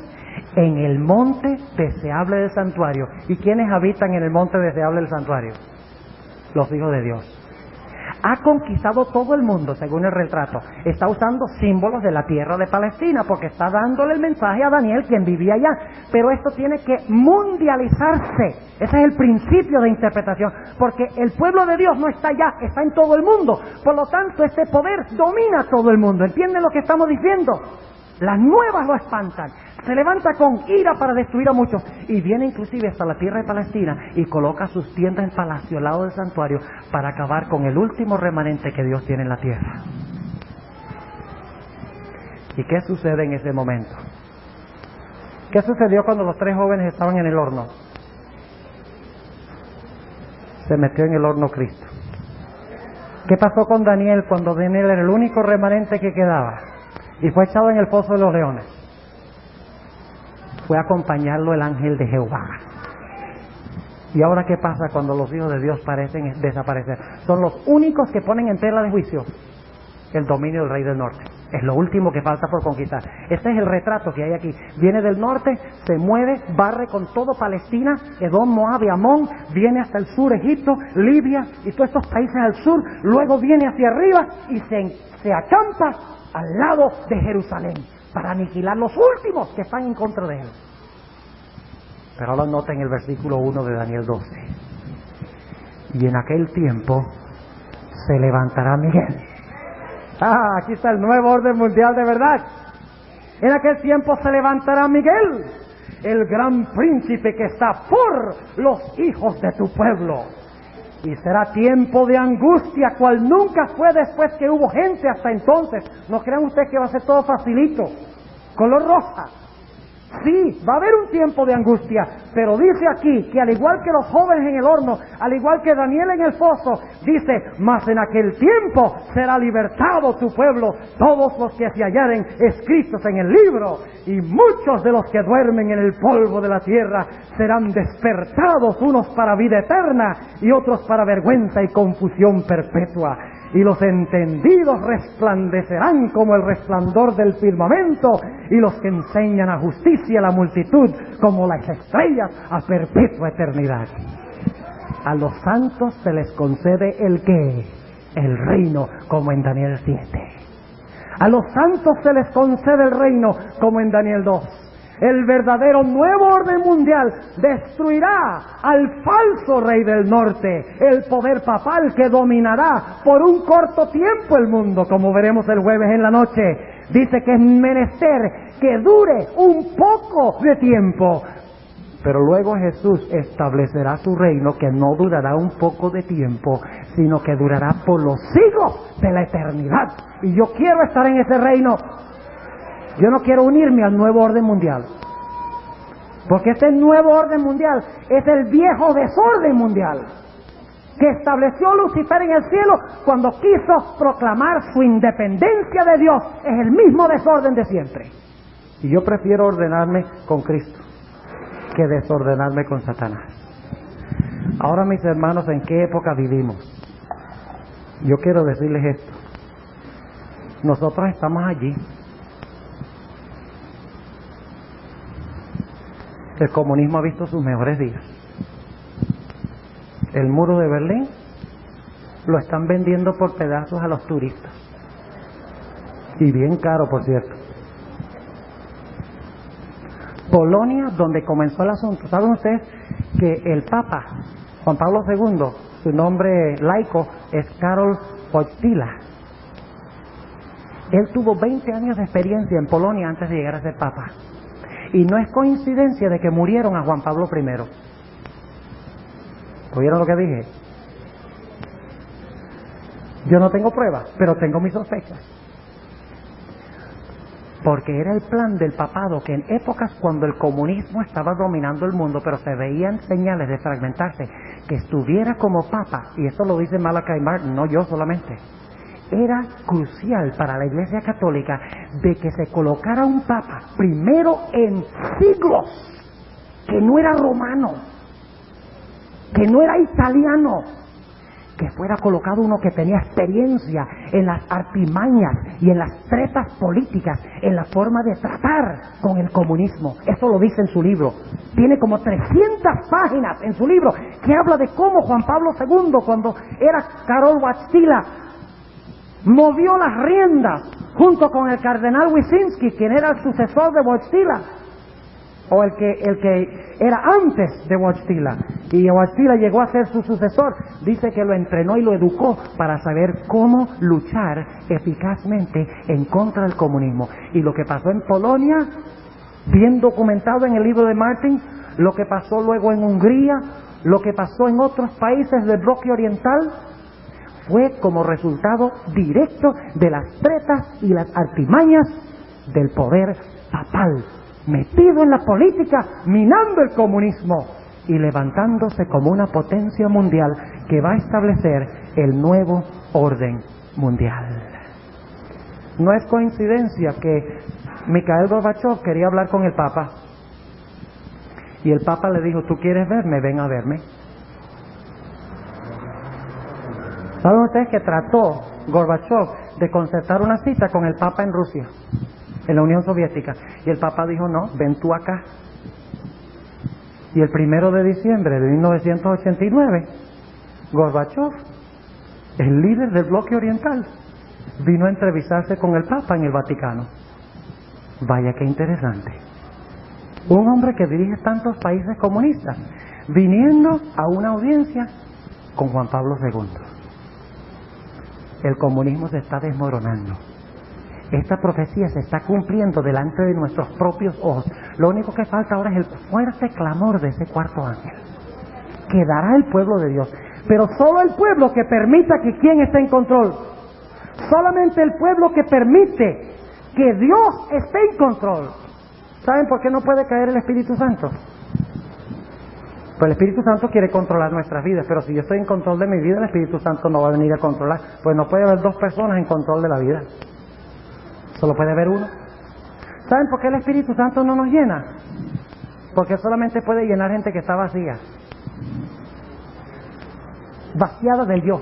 en el monte deseable del santuario. ¿Y quiénes habitan en el monte deseable del santuario? Los hijos de Dios. Ha conquistado todo el mundo, según el retrato. Está usando símbolos de la tierra de Palestina, porque está dándole el mensaje a Daniel, quien vivía allá. Pero esto tiene que mundializarse. Ese es el principio de interpretación, porque el pueblo de Dios no está allá, está en todo el mundo. Por lo tanto, este poder domina todo el mundo. ¿Entienden lo que estamos diciendo? Las nuevas lo espantan. Se levanta con ira para destruir a muchos. Y viene inclusive hasta la tierra de Palestina y coloca sus tiendas en palacio al lado del santuario para acabar con el último remanente que Dios tiene en la tierra. ¿Y qué sucede en ese momento? ¿Qué sucedió cuando los 3 jóvenes estaban en el horno? Se metió en el horno Cristo. ¿Qué pasó con Daniel cuando Daniel era el único remanente que quedaba? Y fue echado en el foso de los leones. Fue a acompañarlo el ángel de Jehová. ¿Y ahora qué pasa cuando los hijos de Dios parecen desaparecer? Son los únicos que ponen en tela de juicio el dominio del rey del norte. Es lo último que falta por conquistar. Este es el retrato que hay aquí. Viene del norte, se mueve, barre con todo Palestina, Edom, Moab y Amón, viene hasta el sur, Egipto, Libia y todos estos países al sur, luego viene hacia arriba y se acampa al lado de Jerusalén para aniquilar los últimos que están en contra de él. Pero ahora noten el versículo 1 de Daniel 12. Y en aquel tiempo se levantará Miguel. Aquí está el nuevo orden mundial de verdad. En aquel tiempo se levantará Miguel, el gran príncipe que está por los hijos de tu pueblo. Y será tiempo de angustia, cual nunca fue después que hubo gente hasta entonces. No crean ustedes que va a ser todo facilito, color rosa. Sí, va a haber un tiempo de angustia, pero dice aquí que al igual que los jóvenes en el horno, al igual que Daniel en el foso, dice, mas en aquel tiempo será libertado tu pueblo, todos los que se hallaren escritos en el libro, y muchos de los que duermen en el polvo de la tierra serán despertados, unos para vida eterna y otros para vergüenza y confusión perpetua. Y los entendidos resplandecerán como el resplandor del firmamento, y los que enseñan a justicia a la multitud como las estrellas a perpetua eternidad. A los santos se les concede el ¿qué? El reino, como en Daniel 7. A los santos se les concede el reino, como en Daniel 2. El verdadero nuevo orden mundial destruirá al falso rey del norte, el poder papal que dominará por un corto tiempo el mundo, como veremos el jueves en la noche. Dice que es menester que dure un poco de tiempo, pero luego Jesús establecerá su reino que no durará un poco de tiempo, sino que durará por los siglos de la eternidad. Y yo quiero estar en ese reino. Yo no quiero unirme al nuevo orden mundial, porque este nuevo orden mundial es el viejo desorden mundial que estableció Lucifer en el cielo cuando quiso proclamar su independencia de Dios. Es el mismo desorden de siempre. Y yo prefiero ordenarme con Cristo que desordenarme con Satanás. Ahora, mis hermanos, ¿en qué época vivimos? Yo quiero decirles esto. Nosotros estamos allí. El comunismo ha visto sus mejores días. El muro de Berlín lo están vendiendo por pedazos a los turistas. Y bien caro, por cierto. Polonia, donde comenzó el asunto. ¿Saben ustedes que el Papa, Juan Pablo II, su nombre laico es Karol Wojtyła? Él tuvo 20 años de experiencia en Polonia antes de llegar a ser Papa. Y no es coincidencia de que murieron a Juan Pablo I. ¿Oyeron lo que dije? Yo no tengo pruebas, pero tengo mis sospechas. Porque era el plan del papado que en épocas cuando el comunismo estaba dominando el mundo, pero se veían señales de fragmentarse, que estuviera como papa, y esto lo dice Malachi Martin, no yo solamente. Era crucial para la Iglesia Católica de que se colocara un papa primero en siglos, que no era romano, que no era italiano, que fuera colocado uno que tenía experiencia en las artimañas y en las tretas políticas, en la forma de tratar con el comunismo. Eso lo dice en su libro. Tiene como 300 páginas en su libro que habla de cómo Juan Pablo II, cuando era Karol Wojtyła, movió las riendas junto con el cardenal Wyszynski, quien era el sucesor de Wojtyła, o el que era antes de Wojtyła, y Wojtyła llegó a ser su sucesor. Dice que lo entrenó y lo educó para saber cómo luchar eficazmente en contra del comunismo. Y lo que pasó en Polonia, bien documentado en el libro de Martin, lo que pasó luego en Hungría, lo que pasó en otros países del bloque oriental, fue como resultado directo de las tretas y las artimañas del poder papal, metido en la política, minando el comunismo y levantándose como una potencia mundial que va a establecer el nuevo orden mundial. No es coincidencia que Mikhail Gorbachev quería hablar con el Papa y el Papa le dijo: ¿tú quieres verme? Ven a verme. ¿Saben ustedes que trató Gorbachev de concertar una cita con el Papa en Rusia, en la Unión Soviética? Y el Papa dijo: no, ven tú acá. Y el 1 de diciembre de 1989, Gorbachev, el líder del bloque oriental, vino a entrevistarse con el Papa en el Vaticano. Vaya qué interesante. Un hombre que dirige tantos países comunistas, viniendo a una audiencia con Juan Pablo II. El comunismo se está desmoronando. Esta profecía se está cumpliendo delante de nuestros propios ojos. Lo único que falta ahora es el fuerte clamor de ese cuarto ángel. Quedará el pueblo de Dios, pero solo el pueblo que permita que quien esté en control. Solamente el pueblo que permite que Dios esté en control. ¿Saben por qué no puede caer el Espíritu Santo? Pues el Espíritu Santo quiere controlar nuestras vidas, pero si yo estoy en control de mi vida, el Espíritu Santo no va a venir a controlar. Pues no puede haber dos personas en control de la vida. Solo puede haber uno. ¿Saben por qué el Espíritu Santo no nos llena? Porque solamente puede llenar gente que está vacía. Vaciada del Dios.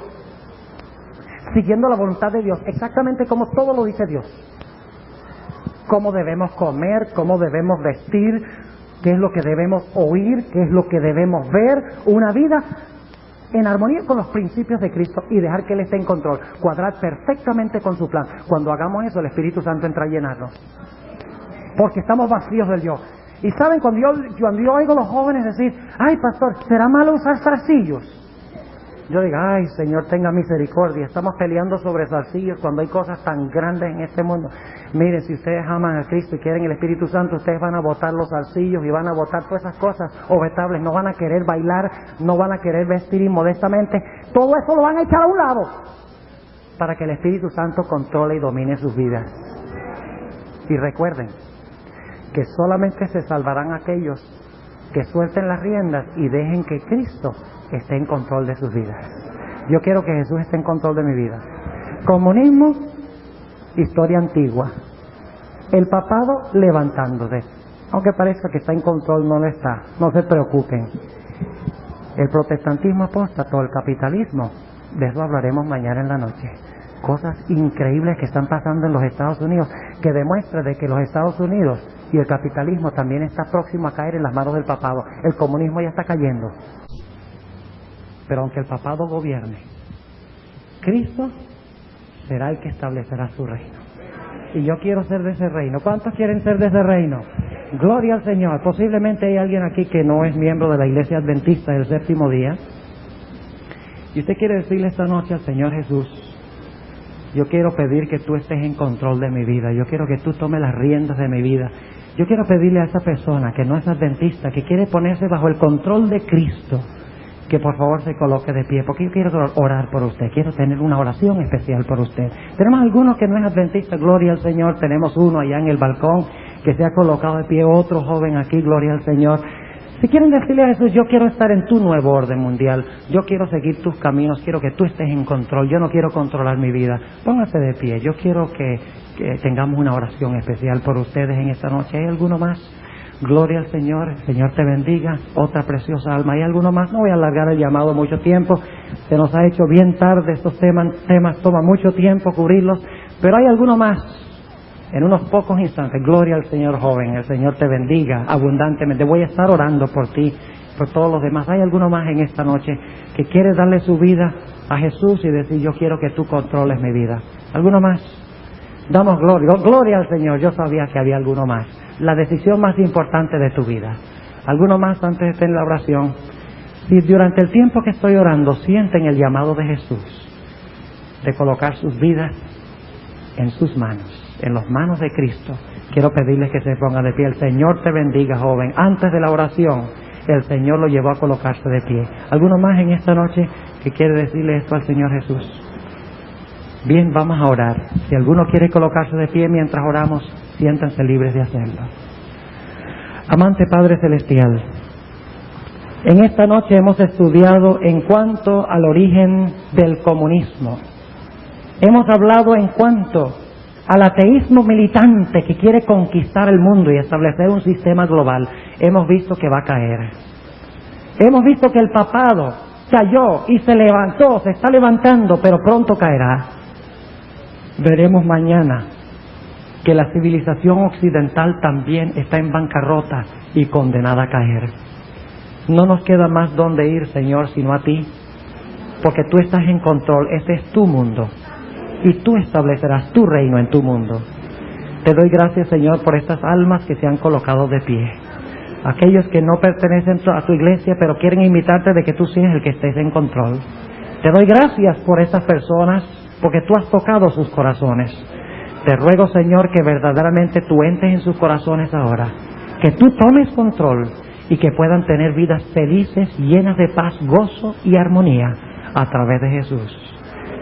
Siguiendo la voluntad de Dios, exactamente como todo lo dice Dios. Cómo debemos comer, cómo debemos vestir, qué es lo que debemos oír, qué es lo que debemos ver. Una vida en armonía con los principios de Cristo y dejar que Él esté en control, cuadrar perfectamente con su plan. Cuando hagamos eso, el Espíritu Santo entra a llenarnos, porque estamos vacíos del yo. Y saben, cuando yo oigo a los jóvenes decir: ay pastor, ¿será malo usar zarcillos? Yo digo: ay Señor, tenga misericordia, estamos peleando sobre zarcillos cuando hay cosas tan grandes en este mundo. Miren, si ustedes aman a Cristo y quieren el Espíritu Santo, ustedes van a botar los zarcillos y van a botar todas esas cosas objetables. No van a querer bailar, no van a querer vestir inmodestamente. Todo eso lo van a echar a un lado para que el Espíritu Santo controle y domine sus vidas. Y recuerden que solamente se salvarán aquellos que suelten las riendas y dejen que Cristo esté en control de sus vidas. Yo quiero que Jesús esté en control de mi vida. Comunismo, historia antigua. El papado levantándose. Aunque parezca que está en control, no lo está. No se preocupen. El protestantismo apóstata, el capitalismo, de eso hablaremos mañana en la noche. Cosas increíbles que están pasando en los Estados Unidos, que demuestra de que los Estados Unidos y el capitalismo también está próximo a caer en las manos del papado. El comunismo ya está cayendo. Pero aunque el papado gobierne, Cristo será el que establecerá su reino. Y yo quiero ser de ese reino. ¿Cuántos quieren ser de ese reino? Gloria al Señor. Posiblemente hay alguien aquí que no es miembro de la Iglesia Adventista del Séptimo Día. Y usted quiere decirle esta noche al Señor Jesús: yo quiero pedir que tú estés en control de mi vida. Yo quiero que tú tomes las riendas de mi vida. Yo quiero pedirle a esa persona que no es adventista, que quiere ponerse bajo el control de Cristo, que por favor se coloque de pie, porque yo quiero orar por usted, quiero tener una oración especial por usted. Tenemos algunos que no es adventista, gloria al Señor. Tenemos uno allá en el balcón que se ha colocado de pie, otro joven aquí, gloria al Señor. Si quieren decirle a Jesús: yo quiero estar en tu nuevo orden mundial, yo quiero seguir tus caminos, quiero que tú estés en control, yo no quiero controlar mi vida. Póngase de pie. Yo quiero que tengamos una oración especial por ustedes en esta noche. ¿Hay alguno más? Gloria al Señor. El Señor te bendiga. Otra preciosa alma. ¿Hay alguno más? No voy a alargar el llamado mucho tiempo. Se nos ha hecho bien tarde. Estos temas toman mucho tiempo cubrirlos. Pero hay alguno más. En unos pocos instantes. Gloria al Señor, joven. El Señor te bendiga abundantemente. Voy a estar orando por ti, por todos los demás. ¿Hay alguno más en esta noche que quiere darle su vida a Jesús y decir, yo quiero que tú controles mi vida? ¿Alguno más? Damos gloria al Señor. Yo sabía que había alguno más. La decisión más importante de tu vida. ¿Alguno más antes de estar en la oración? Si durante el tiempo que estoy orando sienten el llamado de Jesús de colocar sus vidas en sus manos, en las manos de Cristo, quiero pedirles que se pongan de pie. El Señor te bendiga, joven. Antes de la oración, el Señor lo llevó a colocarse de pie. ¿Alguno más en esta noche que quiere decirle esto al Señor Jesús? Bien, vamos a orar. Si alguno quiere colocarse de pie mientras oramos, siéntanse libres de hacerlo. Amante Padre Celestial, en esta noche hemos estudiado en cuanto al origen del comunismo. Hemos hablado en cuanto al ateísmo militante que quiere conquistar el mundo y establecer un sistema global. Hemos visto que va a caer. Hemos visto que el papado cayó y se levantó, se está levantando, pero pronto caerá. Veremos mañana que la civilización occidental también está en bancarrota y condenada a caer. No nos queda más dónde ir, Señor, sino a ti, porque tú estás en control. Este es tu mundo y tú establecerás tu reino en tu mundo. Te doy gracias, Señor, por estas almas que se han colocado de pie. Aquellos que no pertenecen a tu iglesia, pero quieren invitarte de que tú seas el que estés en control. Te doy gracias por estas personas, porque tú has tocado sus corazones. Te ruego, Señor, que verdaderamente tú entres en sus corazones ahora, que tú tomes control y que puedan tener vidas felices, llenas de paz, gozo y armonía a través de Jesús.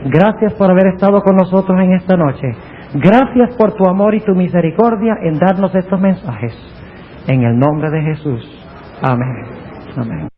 Gracias por haber estado con nosotros en esta noche. Gracias por tu amor y tu misericordia en darnos estos mensajes. En el nombre de Jesús. Amén. Amén.